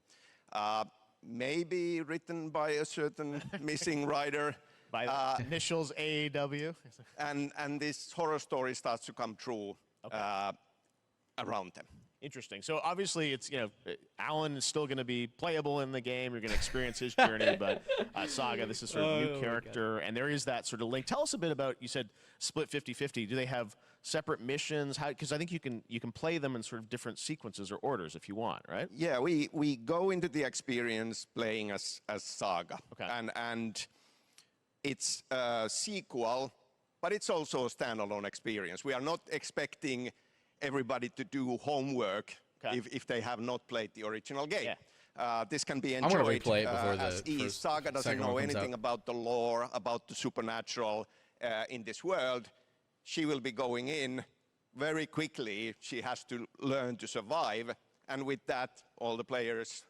Maybe written by a certain missing writer. By the initials AEW. And this horror story starts to come true around them. Interesting. So obviously, it's Alan is still going to be playable in the game. You're going to experience his journey, but Saga, this is sort of a new character, and there is that sort of link. Tell us a bit about. You said split 50-50. Do they have separate missions? How? Because I think you can play them in sort of different sequences or orders if you want, right? Yeah, we go into the experience playing as Saga, and it's a sequel, but it's also a standalone experience. We are not expecting everybody to do homework if they have not played the original game. This can be enjoyed replay it before as is. Saga doesn't know anything about the lore, about the supernatural in this world. She will be going in very quickly. She has to learn to survive, and with that, all the players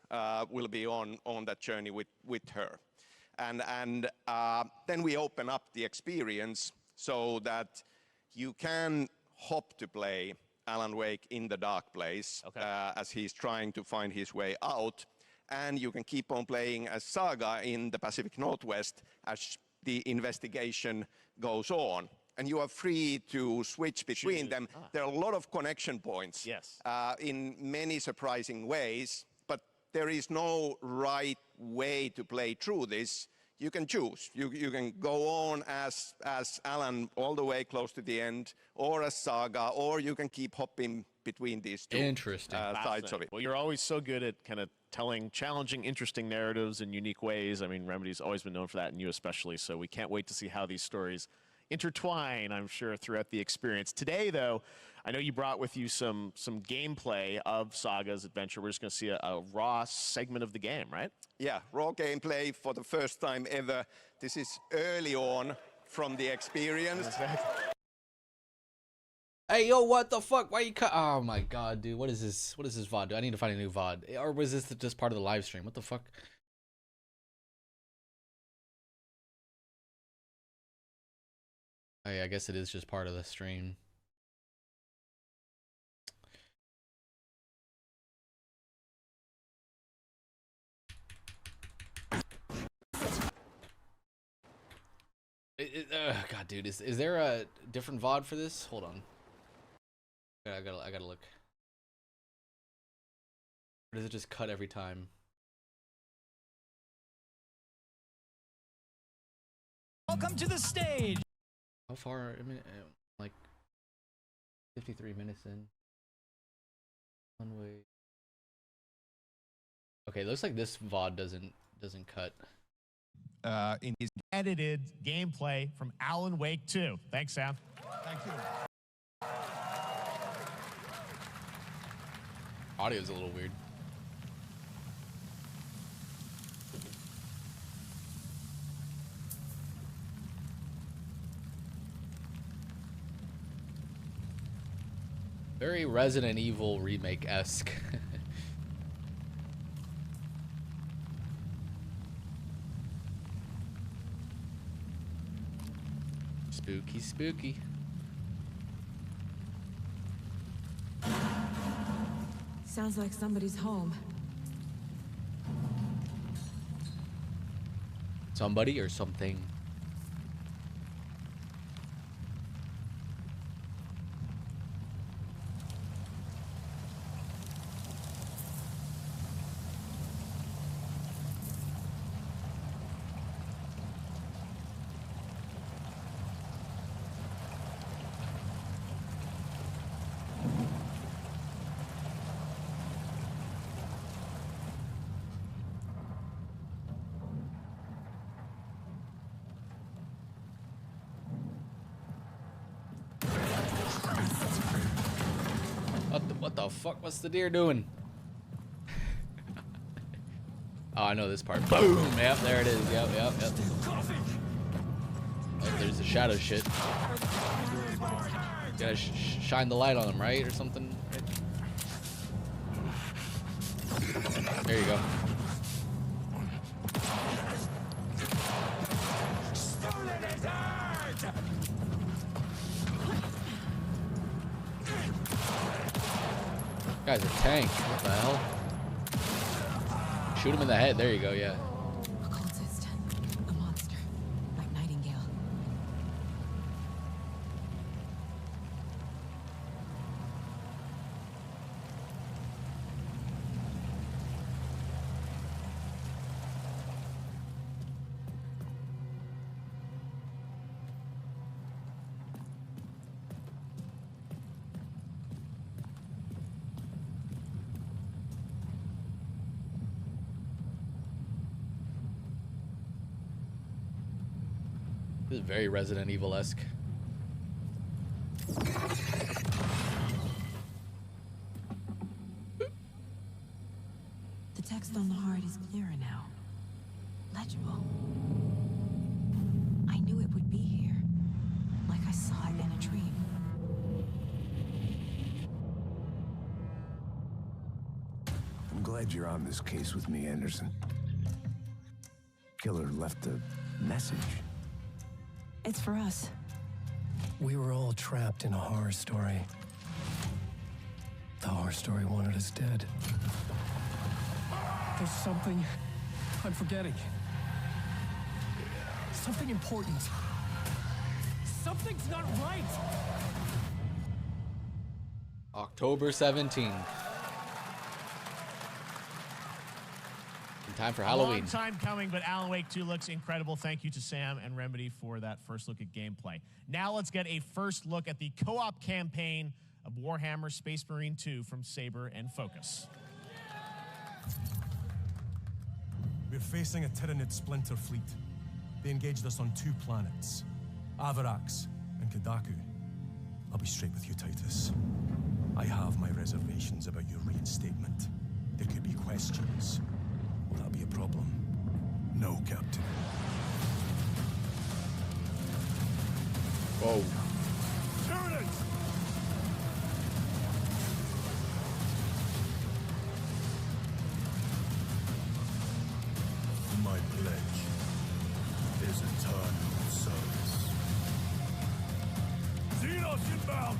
will be on that journey with her. And then we open up the experience so that you can hop to play Alan Wake in the dark place as he's trying to find his way out. And you can keep on playing as Saga in the Pacific Northwest as the investigation goes on. And you are free to switch between them. There are a lot of connection points in many surprising ways, but there is no right way to play through this. You can choose. You can go on as Alan all the way close to the end, or as Saga, or you can keep hopping between these two sides of it. Well, you're always so good at kind of telling challenging, interesting narratives in unique ways. I mean, Remedy's always been known for that, and you especially, so we can't wait to see how these stories intertwine, I'm sure, throughout the experience. Today, though, I know you brought with you some gameplay of Saga's adventure. We're just going to see a raw segment of the game, right? Yeah, raw gameplay for the first time ever. This is early on from the experience. Hey, yo, what the fuck? Why you cut? Oh my god, dude. What is this? What is this VOD? I need to find a new VOD. Or was this just part of the live stream? What the fuck? I guess it is just part of the stream. God, dude, is there a different VOD for this? Hold on. I gotta look. Or does it just cut every time? Welcome to the stage. How far? I mean, like 53 minutes in. One way. Okay, looks like this VOD doesn't cut. In his edited gameplay from Alan Wake 2. Thanks, Sam. Thank you. Audio's a little weird. Very Resident Evil remake-esque. Spooky, spooky. Sounds like somebody's home. Somebody or something? the fuck? What's the deer doing? Oh, I know this part. Boom! Yep, there it is. Yep. Oh, there's the shadow shit. Gotta shine the light on them, right? Or something. There you go. Guy's a tank. What the hell? Shoot him in the head. There you go. Yeah. Occultist. A monster. Like Nightingale. This is very Resident Evil-esque. The text on the heart is clearer now. Legible. I knew it would be here. Like I saw it in a dream. I'm glad you're on this case with me, Anderson. Killer left a message. It's for us. We were all trapped in a horror story. The horror story wanted us dead. There's something I'm forgetting. Something important. Something's not right. October 17th. In time for Halloween. Long time coming, but Alan Wake 2 looks incredible. Thank you to Sam and Remedy for that first look at gameplay. Now let's get a first look at the co-op campaign of Warhammer Space Marine 2 from Saber and Focus. We're facing a Tyranid splinter fleet. They engaged us on 2 planets, Avarax and Kadaku. I'll be straight with you, Titus. I have my reservations about your reinstatement. There could be questions. Will that be a problem? No, Captain. Whoa. Tyranids! My pledge is eternal service. Xenos inbound!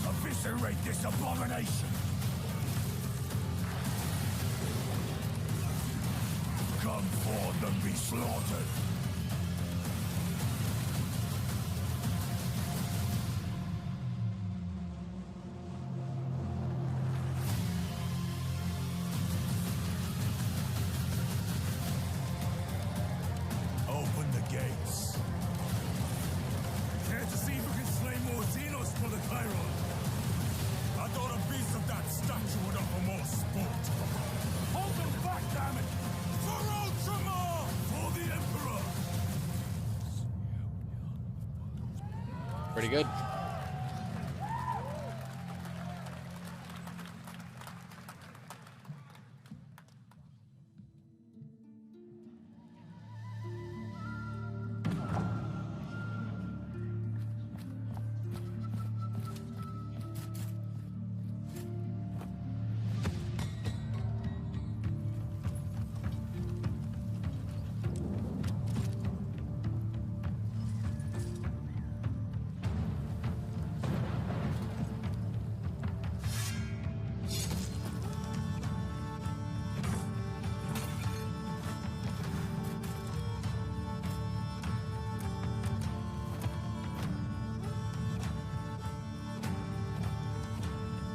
Eviscerate this abomination! Come forth and be slaughtered! Open the gates. Care to see if we can slay more Xenos for the Chiron? I thought a piece of that statue would offer more sport. Hold them back, damn it! For Ultramar! For the Emperor! Pretty good.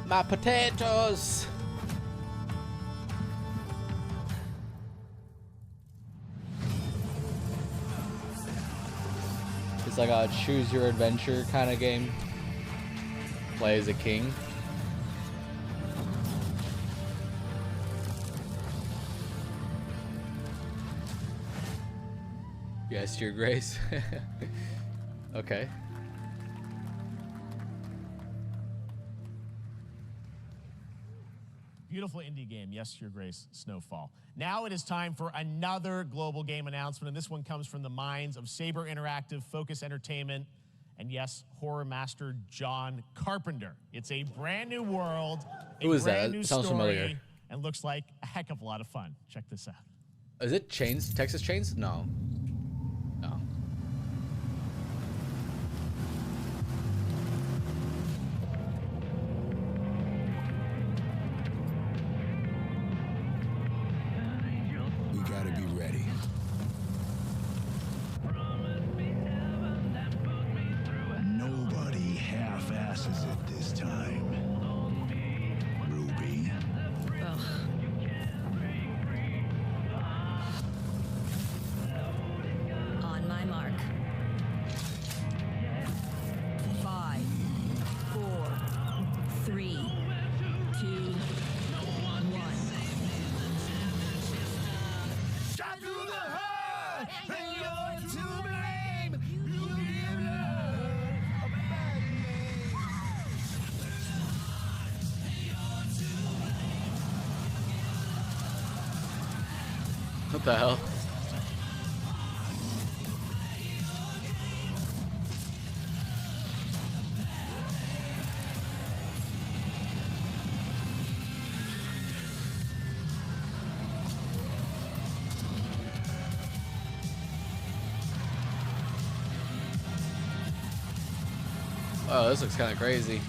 My potatoes. It's like a choose your adventure kind of game. Play as a king. Yes, Your Grace. Okay. Beautiful indie game. Yes, Your Grace, Snowfall. Now it is time for another global game announcement, and this one comes from the minds of Saber Interactive, Focus Entertainment, and yes, horror master John Carpenter. It's a brand new world, Who is that? brand new Sounds story, familiar. and looks like a heck of a lot of fun. Check this out. Is it Chains? Texas Chains? No. No. We gotta be ready. Nobody half-asses it this time. Ruby. On my mark. 5, 4, 3, 2, 1. Shot through the heart, and you're to blame. You give love a bad name. What the hell? Oh, this looks kind of crazy.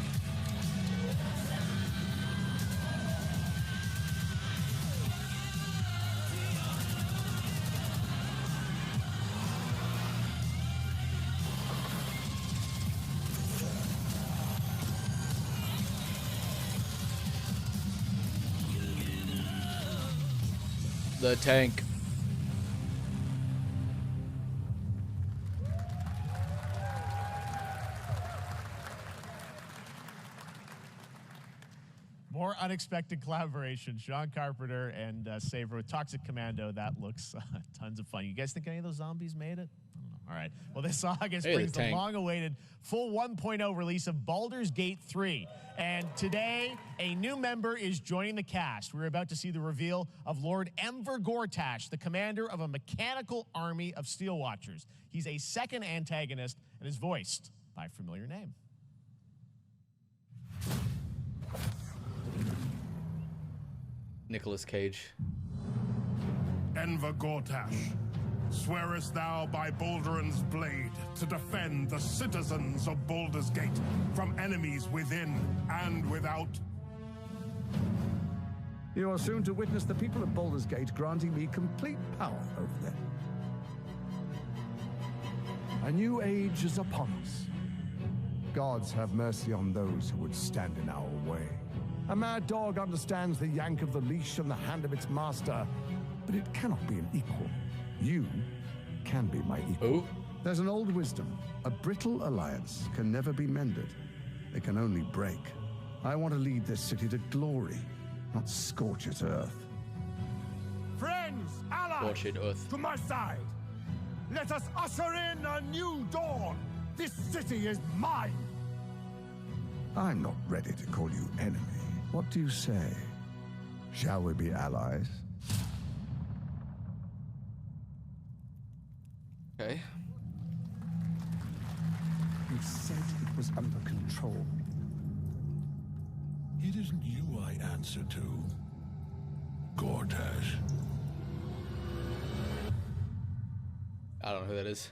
The tank. More unexpected collaboration. Sean Carpenter and Saber with Toxic Commando. That looks tons of fun. You guys think any of those zombies made it? I don't know. All right. Well, this August brings the long-awaited full 1.0 release of Baldur's Gate 3. And today, a new member is joining the cast. We're about to see the reveal of Lord Enver Gortash, the commander of a mechanical army of Steel Watchers. He's a second antagonist and is voiced by a familiar name. Nicolas Cage. Enver Gortash, swearest thou by Balduran's blade to defend the citizens of Baldur's Gate from enemies within and without? You are soon to witness the people of Baldur's Gate granting me complete power over them. A new age is upon us. Gods have mercy on those who would stand in our way. A mad dog understands the yank of the leash and the hand of its master, but it cannot be an equal. You can be my equal. There's an old wisdom. A brittle alliance can never be mended. It can only break. I want to lead this city to glory, not scorch its earth. Friends, allies, to my side. Let us usher in a new dawn. This city is mine. I'm not ready to call you enemy. What do you say? Shall we be allies? Okay. He said it was under control. It isn't you I answer to, Gortash. I don't know who that is.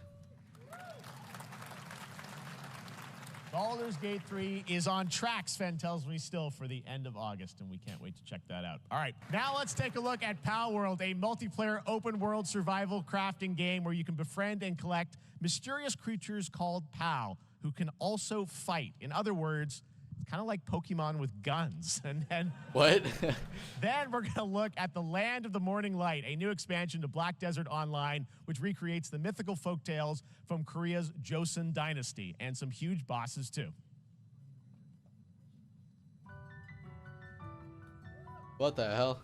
Baldur's Gate 3 is on track, Sven tells me, still for the end of August, and we can't wait to check that out. All right, now let's take a look at Pal World, a multiplayer open-world survival crafting game where you can befriend and collect mysterious creatures called Pal, who can also fight. In other words, it's kind of like Pokemon with guns. And then what? Then we're going to look at the Land of the Morning Light, a new expansion to Black Desert Online, which recreates the mythical folktales from Korea's Joseon dynasty, and some huge bosses too. What the hell?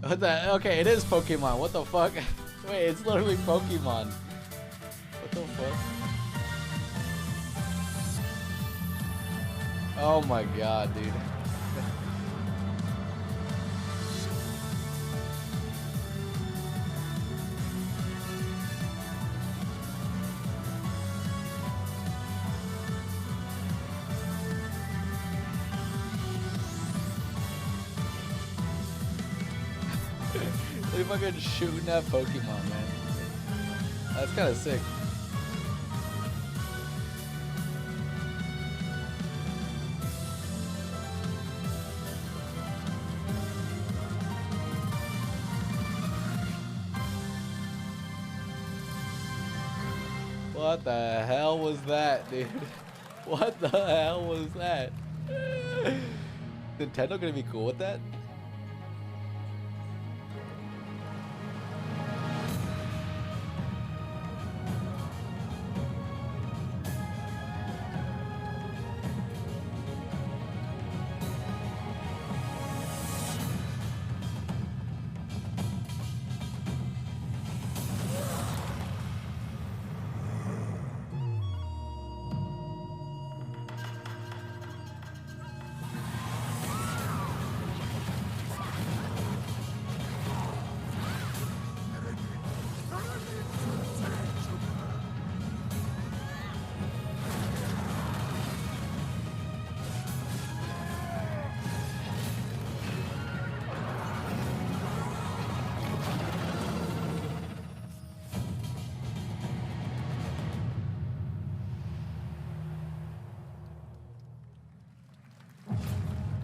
What the? Okay, it is Pokemon. What the fuck? Wait, it's literally Pokemon. What the fuck? Oh my god, dude. They fucking shooting at Pokemon, man. That's kind of sick. What the hell was that, dude? What the hell was that? Nintendo gonna be cool with that?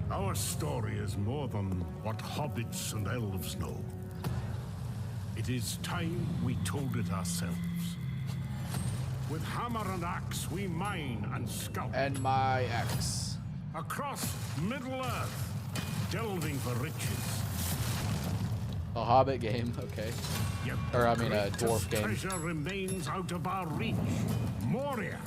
Our story is more than what hobbits and elves know. It is time we told it ourselves. With hammer and axe, we mine and scout. And my axe. Across Middle-earth, delving for riches. A Hobbit game, okay. Yet Or I mean a dwarf game. Treasure remains out of our reach. Moria.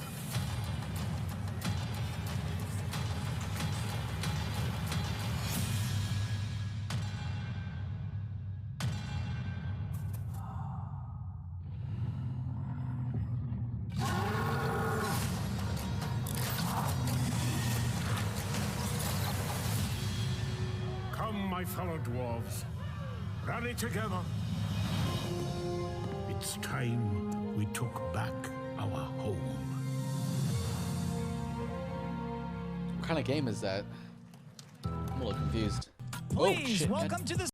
My fellow dwarves, rally together. It's time we took back our home. What kind of game is that? I'm a little confused. Please, oh, shit, welcome to the...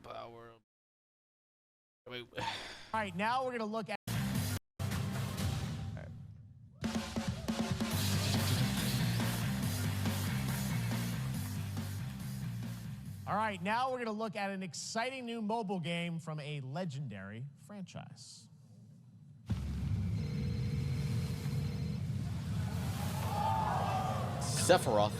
Power. Wait. All right, now we're going to look at... All right, now we're going to look at an exciting new mobile game from a legendary franchise. Sephiroth.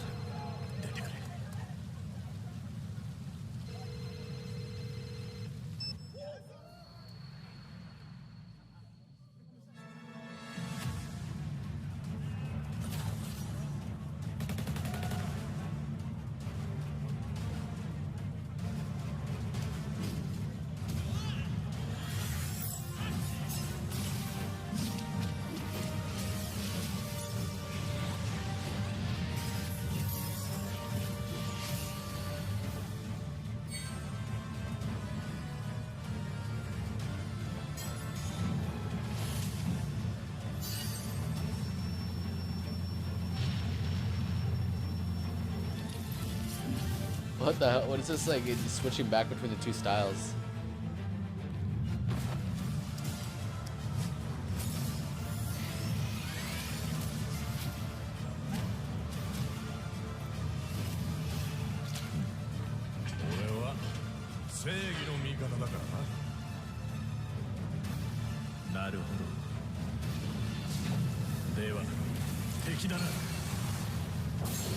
What the hell? What is this like? It's switching back between the two styles.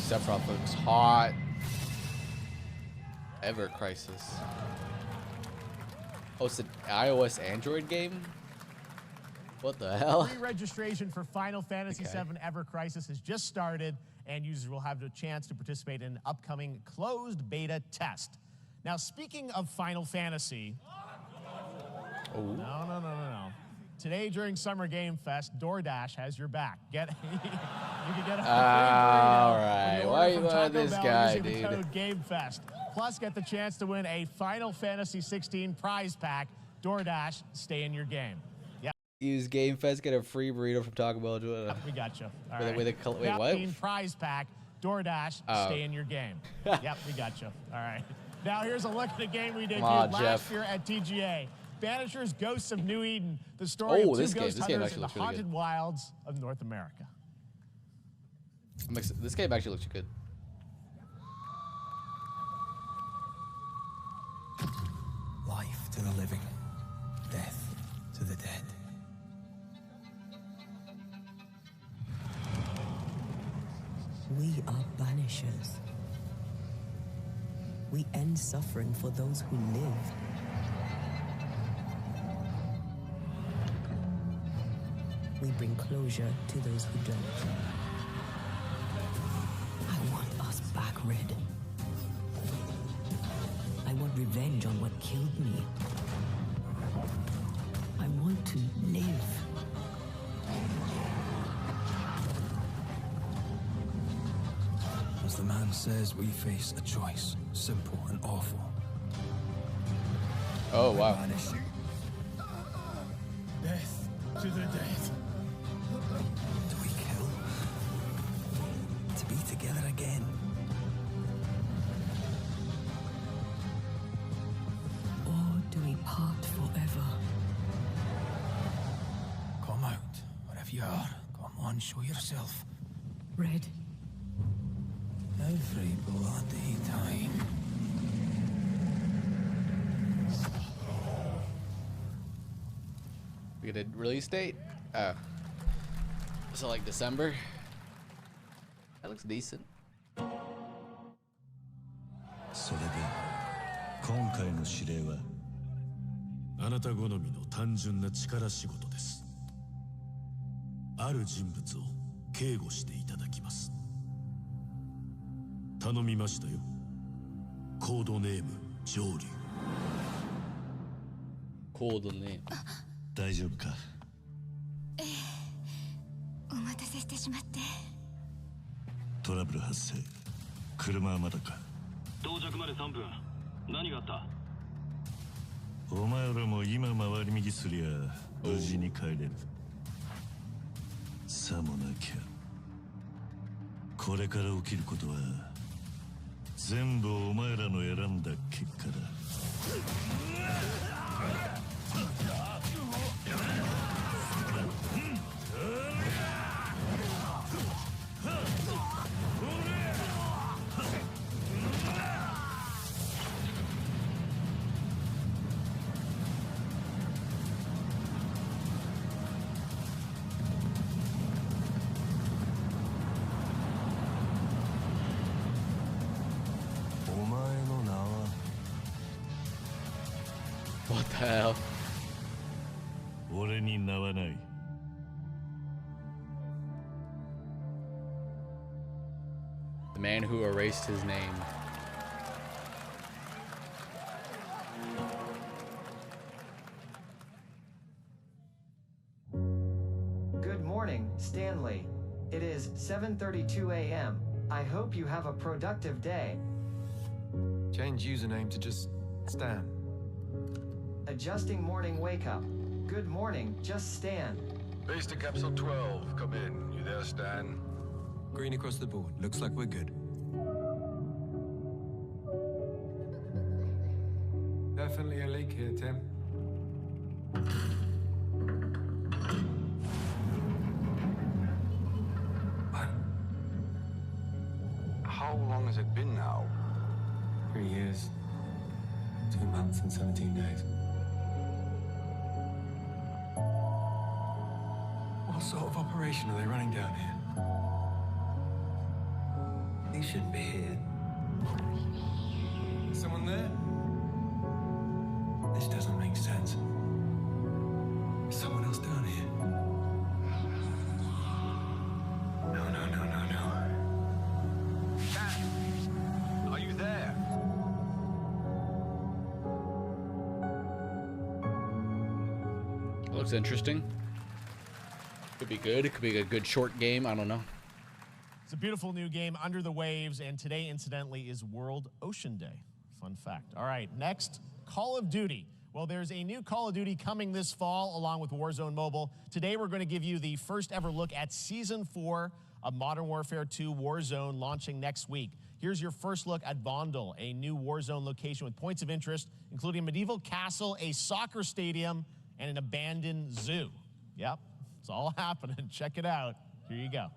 Sephiroth looks hot. Ever Crisis. Oh, it's an iOS Android game? What the hell? Pre-registration for Final Fantasy VII Ever Crisis has just started, and users will have the chance to participate in an upcoming closed beta test. Now, speaking of Final Fantasy... Oh. No. Today during Summer Game Fest, DoorDash has your back. You can get a free All burrito right, when you why order you from want Taco this Bell guy, using the dude? code GameFest. Plus, get the chance to win a Final Fantasy 16 prize pack. DoorDash, stay in your game. Yeah. Use Game Fest, get a free burrito from Taco Bell. We got you. All With right. wait, what? 15 prize pack. DoorDash, stay in your game. Yep, we got you. All right. Now here's a look at the game we debuted last year at TGA. Banishers Ghosts of New Eden, the story of two ghost hunters in the haunted wilds of North America. This game actually looks good. Life to the living, death to the dead. We are banishers. We end suffering for those who live. We bring closure to those who don't. I want us back, Red. I want revenge on what killed me. I want to live. As the man says, we face a choice, simple and awful. Oh, wow. Death to the dead. Do we kill? To be together again? Or do we part forever? Come out, wherever you are. Come on, show yourself. Red. Every bloody time. We get a release date? So like December? That looks decent. それで今回の指令はあなた好みの単純な力仕事です。ある人物を警護していただきます。頼みましたよ。コードネーム上流。コードネーム。大丈夫か。お待たせしてしまって。トラブル発生。車はまだか。到着まで3分。何があった？お前らも今回り右すりゃ無事に帰れる。さもなきゃこれから起きることは全部お前らの選んだ結果だ。What the hell? 俺に名はない。The man who erased his name. Good morning, Stanley. It is 7:32 a.m. I hope you have a productive day. Change username to just Stan. Adjusting morning wake up. Good morning, just Stan. Base to capsule 12. Come in. You there, Stan? Green across the board. Looks like we're good. Definitely a leak here, Tim. How long has it been now? 3 years. 2 months and 17 days. What sort of operation are they running down here? He shouldn't be here. Someone there? This doesn't make sense. Is someone else down here? No. Are you there? Looks Looks interesting. Could be good. It could be a good short game. I don't know. It's a beautiful new game, Under the Waves, and today, incidentally, is World Ocean Day. Fun fact. All right, next, Call of Duty. Well, there's a new Call of Duty coming this fall along with Warzone Mobile. Today, we're going to give you the first ever look at Season 4 of Modern Warfare 2 Warzone launching next week. Here's your first look at Vondel, a new Warzone location with points of interest, including a medieval castle, a soccer stadium, and an abandoned zoo. Yep, it's all happening. Check it out. Here you go.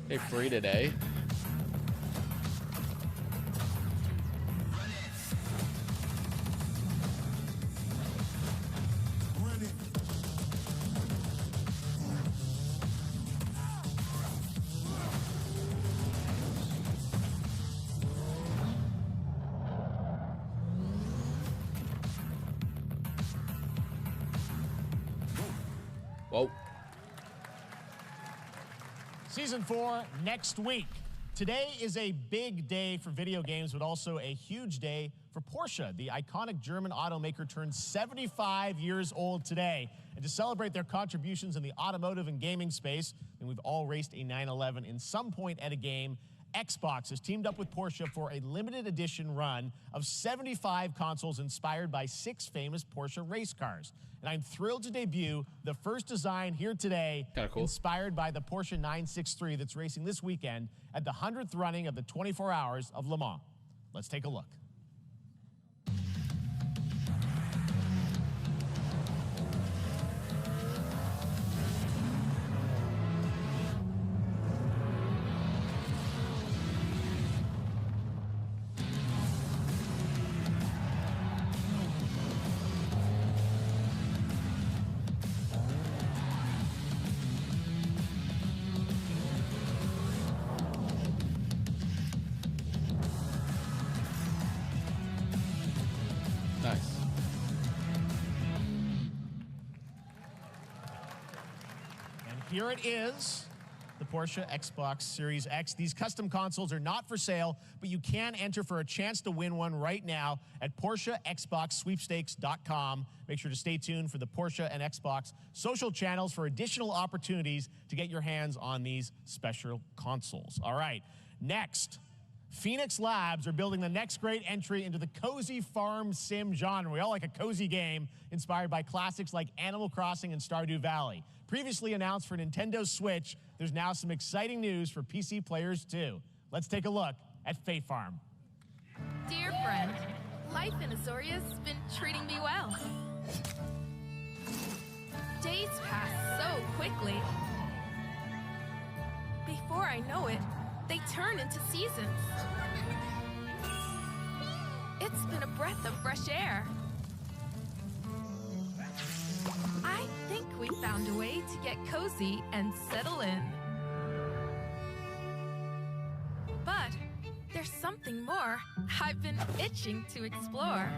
Hey, free today. Whoa. Season 4 next week. Today is a big day for video games, but also a huge day for Porsche. The iconic German automaker turns 75 years old today. And to celebrate their contributions in the automotive and gaming space, and we've all raced a 911 in some point at a game, Xbox has teamed up with Porsche for a limited edition run of 75 consoles inspired by 6 famous Porsche race cars. And I'm thrilled to debut the first design here today, cool, inspired by the Porsche 963 that's racing this weekend at the 100th running of the 24 Hours of Le Mans. Let's take a look. Nice. And here it is, the Porsche Xbox Series X. These custom consoles are not for sale, but you can enter for a chance to win one right now at PorscheXboxSweepstakes.com. Make sure to stay tuned for the Porsche and Xbox social channels for additional opportunities to get your hands on these special consoles. All right, next. Phoenix Labs are building the next great entry into the cozy farm sim genre. We all like a cozy game inspired by classics like Animal Crossing and Stardew Valley. Previously announced for Nintendo Switch, there's now some exciting news for PC players too. Let's take a look at Fae Farm. Dear friend, life in Azoria's been treating me well. Days pass so quickly. Before I know it, they turn into seasons. It's been a breath of fresh air. I think we found a way to get cozy and settle in. But there's something more I've been itching to explore.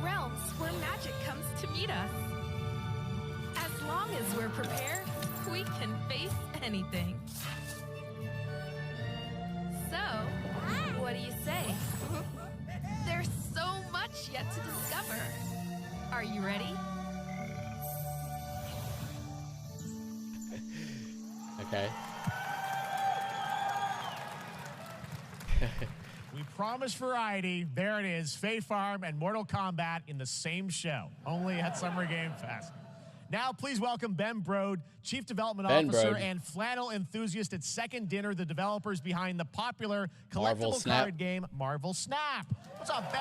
Realms where magic comes to meet us. As long as we're prepared, we can face anything. So, what do you say? There's so much yet to discover. Are you ready? Okay. We promised variety. There it is, Fae Farm and Mortal Kombat in the same show, only at Summer Game Fest. Now, please welcome Ben Brode, Chief Development Officer and flannel enthusiast at Second Dinner, the developers behind the popular collectible card game Marvel Snap. What's up, Ben?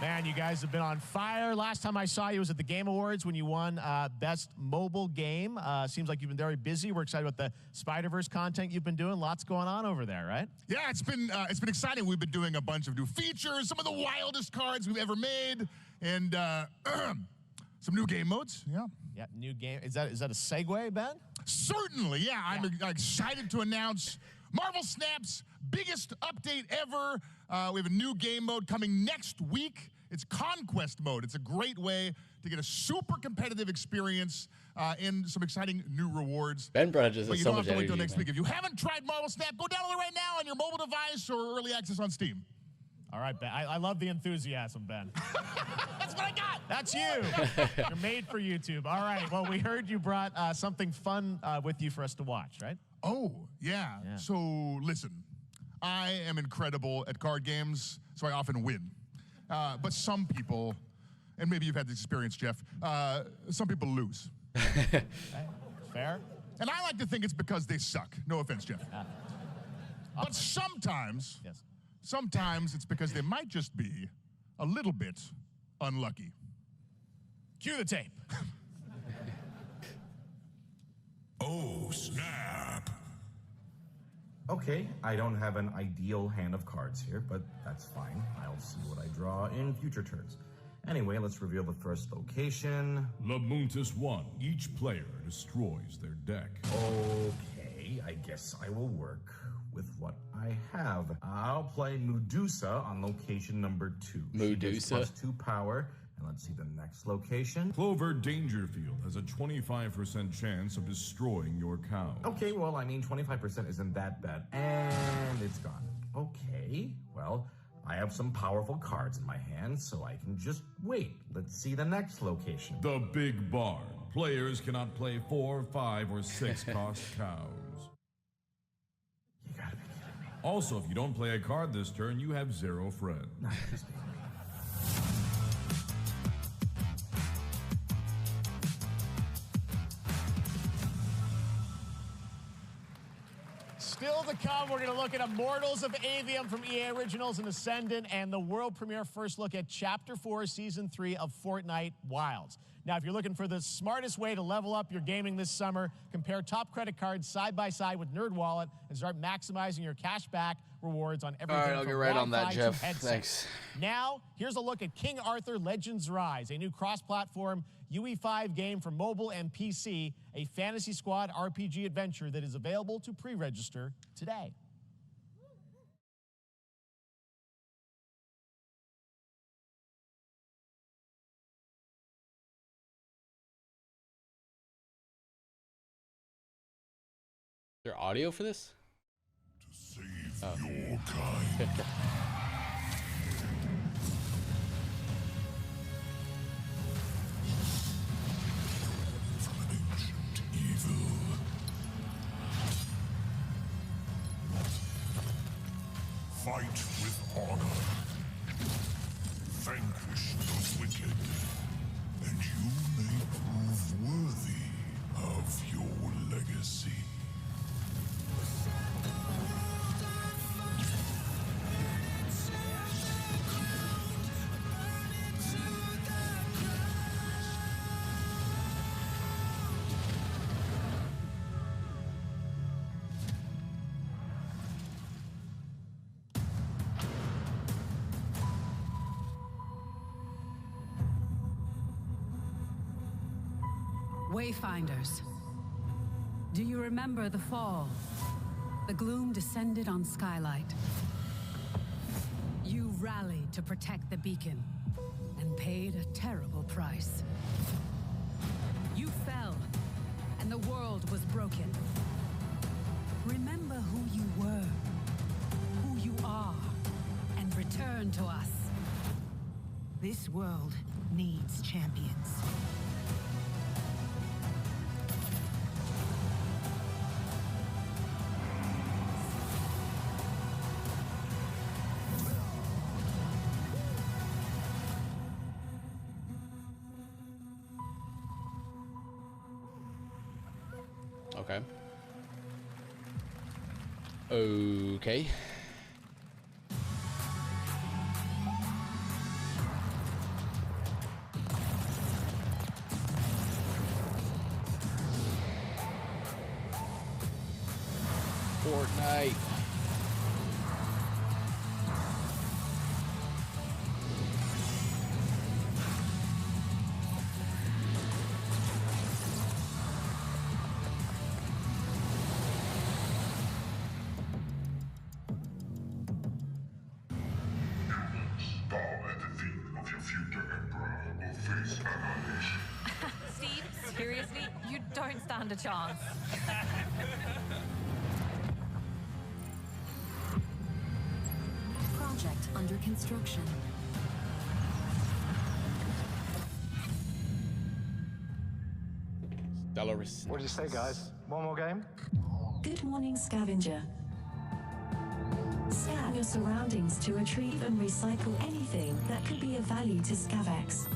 Man, you guys have been on fire. Last time I saw you was at the Game Awards when you won Best Mobile Game. Seems like you've been very busy. We're excited about the Spider-Verse content you've been doing. Lots going on over there, right? Yeah, it's been exciting. We've been doing a bunch of new features, some of the wildest cards we've ever made, and some new game modes. Yeah. Yeah, new game. Is that a segue, Ben? Certainly, yeah. I'm excited to announce Marvel Snap's biggest update ever. We have a new game mode coming next week. It's Conquest mode. It's a great way to get a super competitive experience and some exciting new rewards. Ben Brudges but has you so don't much have to wait till energy, next week. If you haven't tried Marvel Snap, go download it right now on your mobile device or early access on Steam. All right, Ben. I love the enthusiasm, Ben. That's what I got. That's you. You're made for YouTube. All right. Well, we heard you brought something fun with you for us to watch, right? Oh, yeah. So, listen. I am incredible at card games, so I often win. But some people, and maybe you've had this experience, Jeff, some people lose. Okay. Fair. And I like to think it's because they suck. No offense, Jeff. But sometimes, sometimes it's because they might just be a little bit unlucky. Cue the tape. Oh, snap. Okay, I don't have an ideal hand of cards here, but that's fine. I'll see what I draw in future turns. Anyway, let's reveal the first location. Lamuntis 1. Each player destroys their deck. Okay, I guess I will work with what I have. I'll play Medusa on location number 2. Medusa? +2 power. And let's see the next location. Clover Dangerfield has a 25% chance of destroying your cow. Okay, well, I mean, 25% isn't that bad. And it's gone. Okay, well, I have some powerful cards in my hand, so I can just wait. Let's see the next location. The Big Barn. Players cannot play 4, 5, or 6 cost cows. You gotta be kidding me. Also, if you don't play a card this turn, you have 0 friends. Not just me. Still to come, we're going to look at Immortals of Avium from EA Originals and Ascendant and the world premiere first look at Chapter 4, Season 3 of Fortnite Wilds. Now, if you're looking for the smartest way to level up your gaming this summer, compare top credit cards side by side with NerdWallet and start maximizing your cash back rewards on everything. All right, I'll get right on that, Jeff. Thanks. Now, here's a look at King Arthur Legends Rise, a new cross-platform UE5 game for mobile and PC, a Fantasy Squad RPG adventure that is available to pre-register today. Is there audio for this? To save your kind. From an ancient evil. Fight with honor. Vanquish the wicked. And you may prove worthy of your legacy. Wayfinders, do you remember the fall? The gloom descended on Skylight. You rallied to protect the beacon and paid a terrible price. You fell, and the world was broken. Remember who you were, who you are, and return to us. This world needs champions. Okay. Okay. Fortnite. Steve, seriously, you don't stand a chance. Project under construction. Dolores. What did you say, guys? One more game? Good morning, scavenger. Scan your surroundings to retrieve and recycle anything that could be of value to Scavex.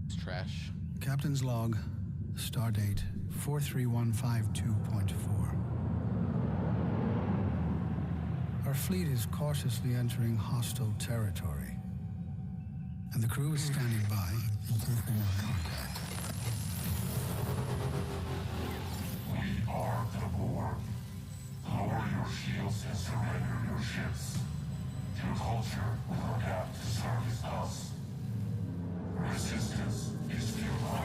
It's trash. Captain's log, stardate 43152.4. Our fleet is cautiously entering hostile territory, and the crew is standing by. We are the board. Lower your shields and surrender your ships. Your culture will adapt to service us. Resistance is futile.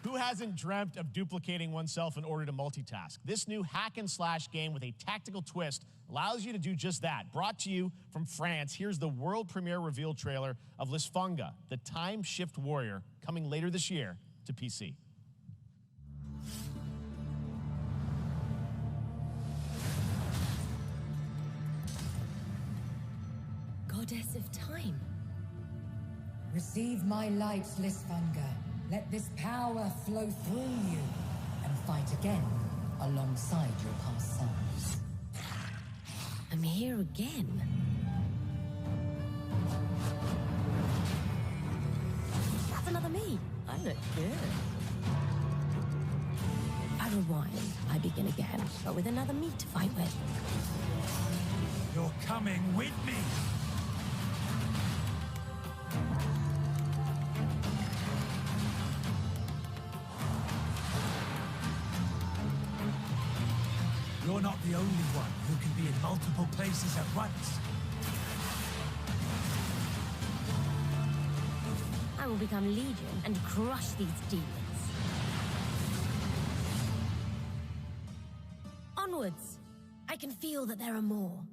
Who hasn't dreamt of duplicating oneself in order to multitask? This new hack and slash game with a tactical twist allows you to do just that. Brought to you from France, here's the world premiere reveal trailer of Lisfunga, the time shift warrior, coming later this year to PC. Goddess of time. Receive my light, Lisfunga. Let this power flow through you and fight again alongside your past selves. I'm here again. That's another me. I look good. I rewind. I begin again, but with another me to fight with. You're coming with me. You're not the only one who can be in multiple places at once. I will become Legion and crush these demons. Onwards! I can feel that there are more.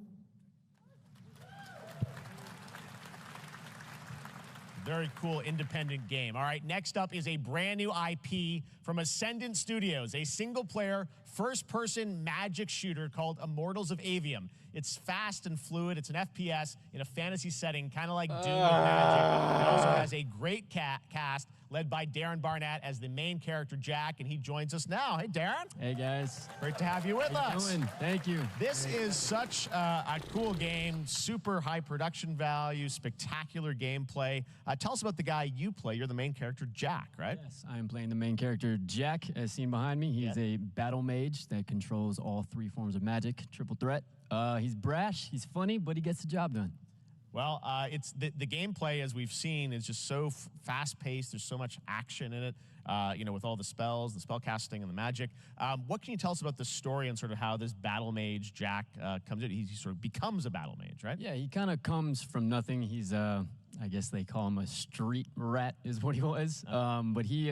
Very cool independent game. All right, next up is a brand new IP from Ascendant Studios, a single-player, first-person magic shooter called Immortals of Avium. It's fast and fluid. It's an FPS in a fantasy setting, kind of like Doom with magic. It also has a great cast led by Darren Barnett as the main character, Jack, and he joins us now. Hey, Darren. Hey, guys. Great to have you with How you us. doing? Thank you. This is such a cool game, super high production value, spectacular gameplay. Tell us about the guy you play. You're the main character, Jack, right? Yes, I am playing the main character, Jack, as seen behind me. He's a battle mage that controls all three forms of magic, triple threat. He's brash, he's funny, but he gets the job done. Well, it's the gameplay, as we've seen, is just so fast-paced. There's so much action in it, with all the spells, the spell casting, and the magic. What can you tell us about the story and sort of how this battle mage, Jack, comes in? He sort of becomes a battle mage, right? Yeah, he kind of comes from nothing. He's, I guess they call him a street rat is what he was. But he,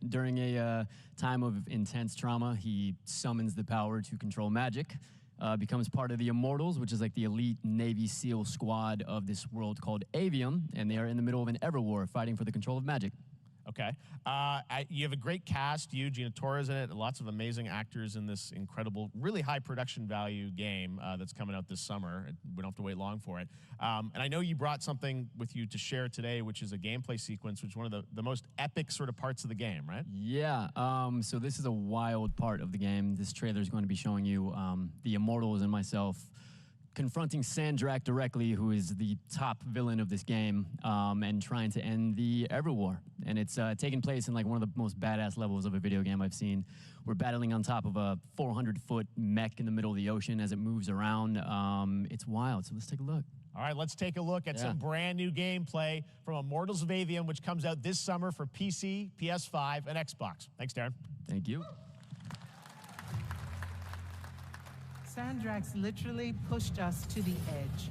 during a time of intense trauma, he summons the power to control magic. Becomes part of the Immortals, which is like the elite Navy SEAL squad of this world called Avium, and they are in the middle of an Everwar fighting for the control of magic. Okay. You have a great cast. You, Gina Torres in it. Lots of amazing actors in this incredible, really high production value game that's coming out this summer. We don't have to wait long for it. And I know you brought something with you to share today, which is a gameplay sequence, which is one of the most epic sort of parts of the game, right? Yeah. So this is a wild part of the game. This trailer is going to be showing you the Immortals and myself confronting Sandrak directly, who is the top villain of this game, and trying to end the Everwar. And it's taking place in like one of the most badass levels of a video game I've seen. We're battling on top of a 400-foot mech in the middle of the ocean as it moves around. It's wild, so let's take a look. All right, let's take a look at some brand new gameplay from Immortals of Avium, which comes out this summer for PC, PS5, and Xbox. Thanks, Darren. Thank you. Sandrax literally pushed us to the edge.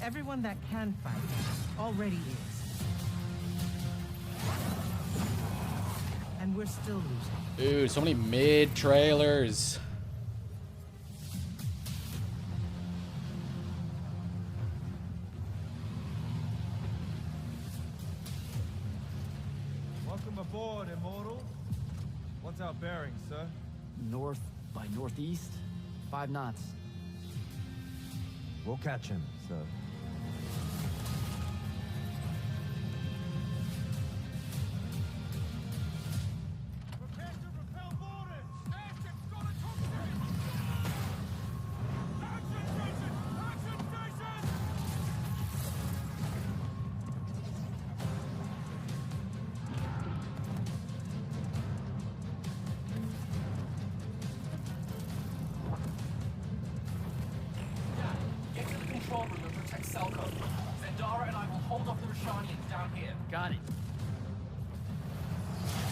Everyone that can fight already is. And we're still losing. Dude, so many mid-trailers. Welcome aboard, Immortal. What's our bearing, sir? North by northeast, 5 knots. We'll catch him, sir. Got it.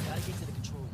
Gotta get to the control room.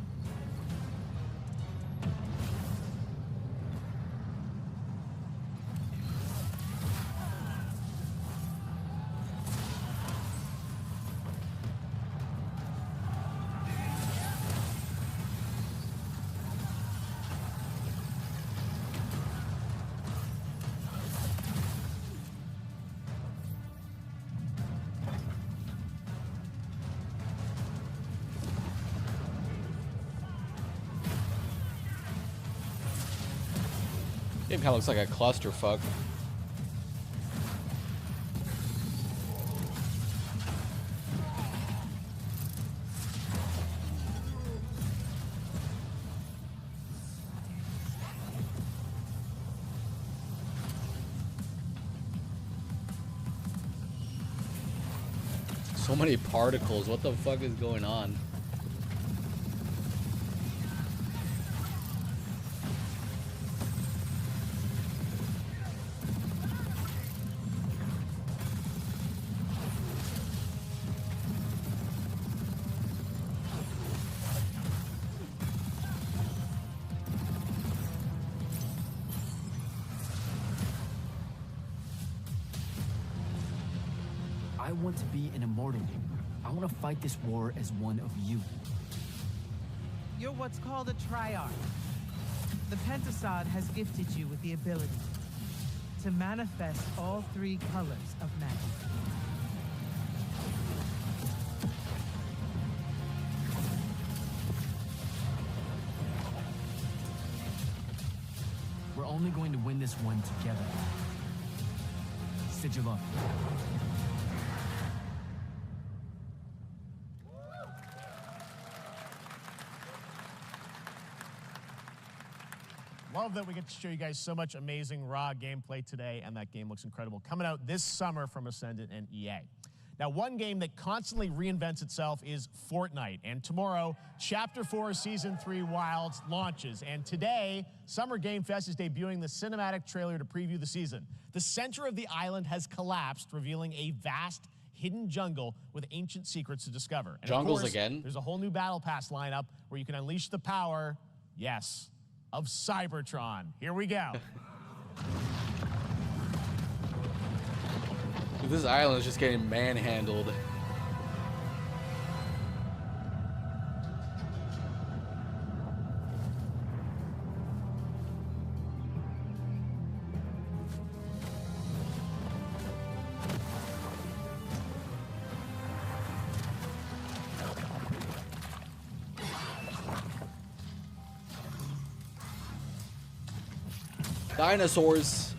Game kind of looks like a clusterfuck. So many particles. What the fuck is going on? I want to be an immortal. I want to fight this war as one of you. You're what's called a triarch. The Pentasod has gifted you with the ability to manifest all 3 colors of magic. We're only going to win this one together. Sigil up. Love that we get to show you guys so much amazing raw gameplay today, and that game looks incredible. Coming out this summer from Ascendant and EA. Now, one game that constantly reinvents itself is Fortnite. And tomorrow, Chapter 4 Season 3 Wilds launches. And today, Summer Game Fest is debuting the cinematic trailer to preview the season. The center of the island has collapsed, revealing a vast hidden jungle with ancient secrets to discover. And Jungles of course, again? There's a whole new battle pass lineup where you can unleash the power, yes, of Cybertron. Here we go. This island is just getting manhandled. Dinosaurs.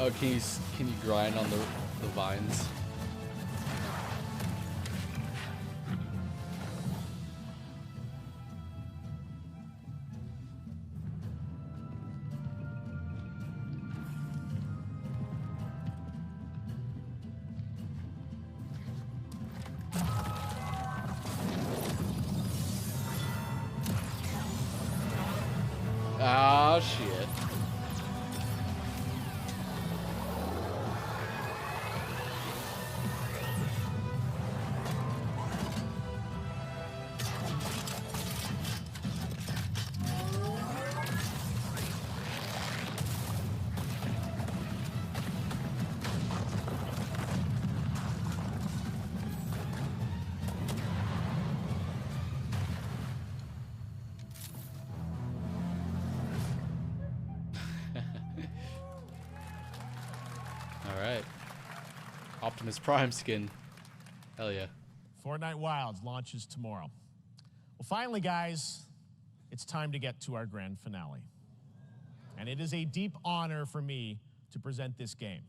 Oh, can you grind on the vines? Oh shit. Alright. Optimus Prime skin. Hell yeah. Fortnite Wilds launches tomorrow. Well, finally, guys, it's time to get to our grand finale. And it is a deep honor for me to present this game.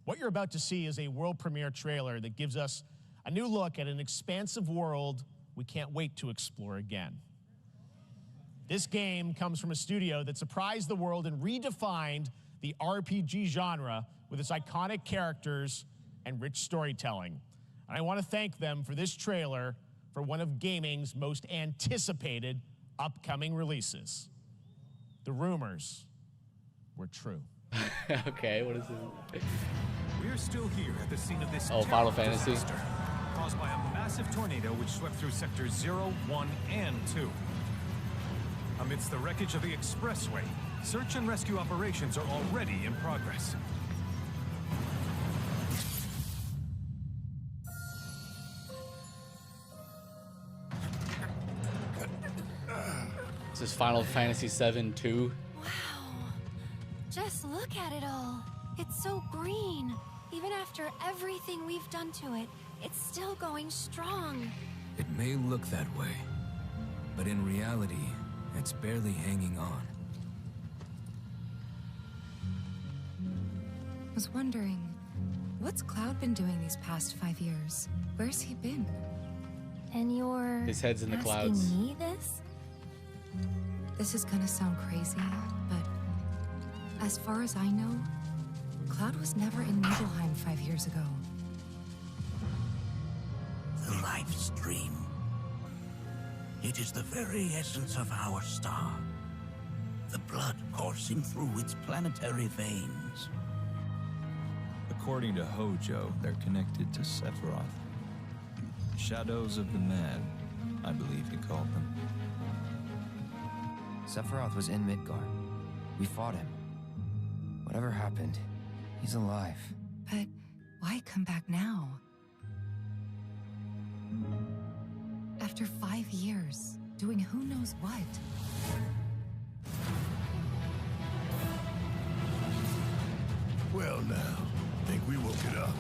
What you're about to see is a world premiere trailer that gives us a new look at an expansive world we can't wait to explore again. This game comes from a studio that surprised the world and redefined the RPG genre with its iconic characters and rich storytelling. And I want to thank them for this trailer for one of gaming's most anticipated upcoming releases. The rumors were true. Okay, what is this? We're still here at the scene of this Final Fantasy disaster caused by a massive tornado which swept through sectors 0, 1, and 2. Amidst the wreckage of the expressway, search and rescue operations are already in progress. This is Final Fantasy VII 2. Wow. Just look at it all. It's so green. Even after everything we've done to it, it's still going strong. It may look that way, but in reality, it's barely hanging on. I was wondering, what's Cloud been doing these past 5 years? Where's he been? And you're His head's in the asking clouds. me this? This is gonna sound crazy, but as far as I know, Cloud was never in Nibelheim 5 years ago. The life stream. It is the very essence of our star. The blood coursing through its planetary veins. According to Hojo, they're connected to Sephiroth. Shadows of the Mad, I believe he called them. Sephiroth was in Midgard. We fought him. Whatever happened, he's alive. But why come back now? After 5 years, doing who knows what? Well now, think we woke it up.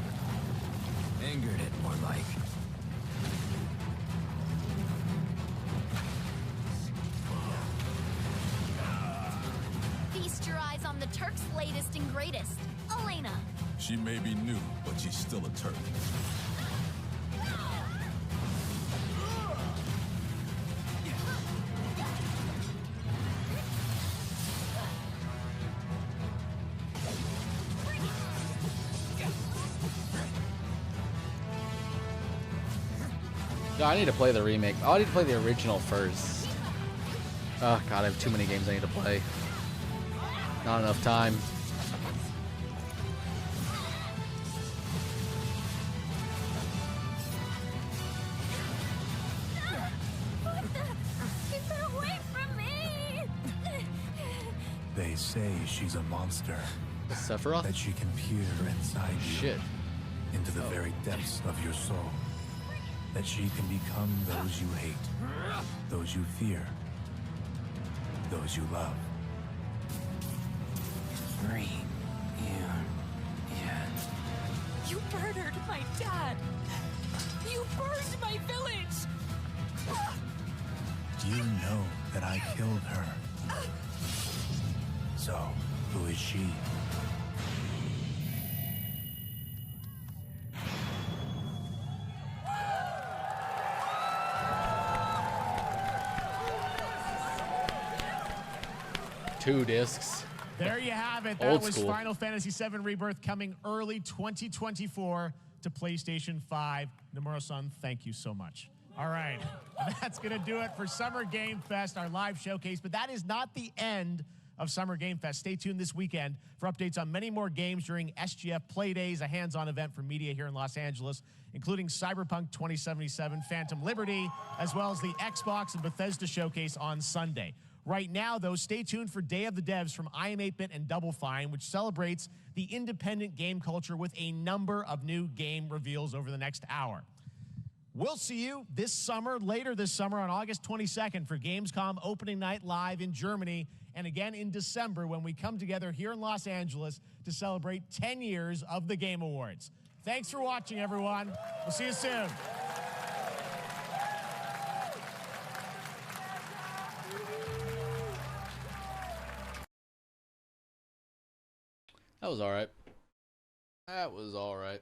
Angered it, more like. Feast your eyes on the Turk's latest and greatest, Elena. She may be new, but she's still a Turk. No, I need to play the remake. Oh, I need to play the original first. Oh god, I have too many games I need to play. Not enough time. Keep her away from me! They say she's a monster. Sephiroth? That she can peer inside you. Shit. Into the very depths of your soul. That she can become those you hate, those you fear, those you love. Green. Yeah. You murdered my dad! You burned my village! You know that I killed her. So, who is she? 2 discs. There you have it. That Old was school. Final Fantasy VII Rebirth coming early 2024 to PlayStation 5. Nomura-san, thank you so much. All right, that's going to do it for Summer Game Fest, our live showcase. But that is not the end of Summer Game Fest. Stay tuned this weekend for updates on many more games during SGF Play Days, a hands-on event for media here in Los Angeles, including Cyberpunk 2077, Phantom Liberty, as well as the Xbox and Bethesda showcase on Sunday. Right now, though, stay tuned for Day of the Devs from I Am 8-Bit and Double Fine, which celebrates the independent game culture with a number of new game reveals over the next hour. We'll see you this summer, later this summer on August 22nd for Gamescom opening night live in Germany, and again in December when we come together here in Los Angeles to celebrate 10 years of the Game Awards. Thanks for watching, everyone. We'll see you soon. That was all right. That was all right.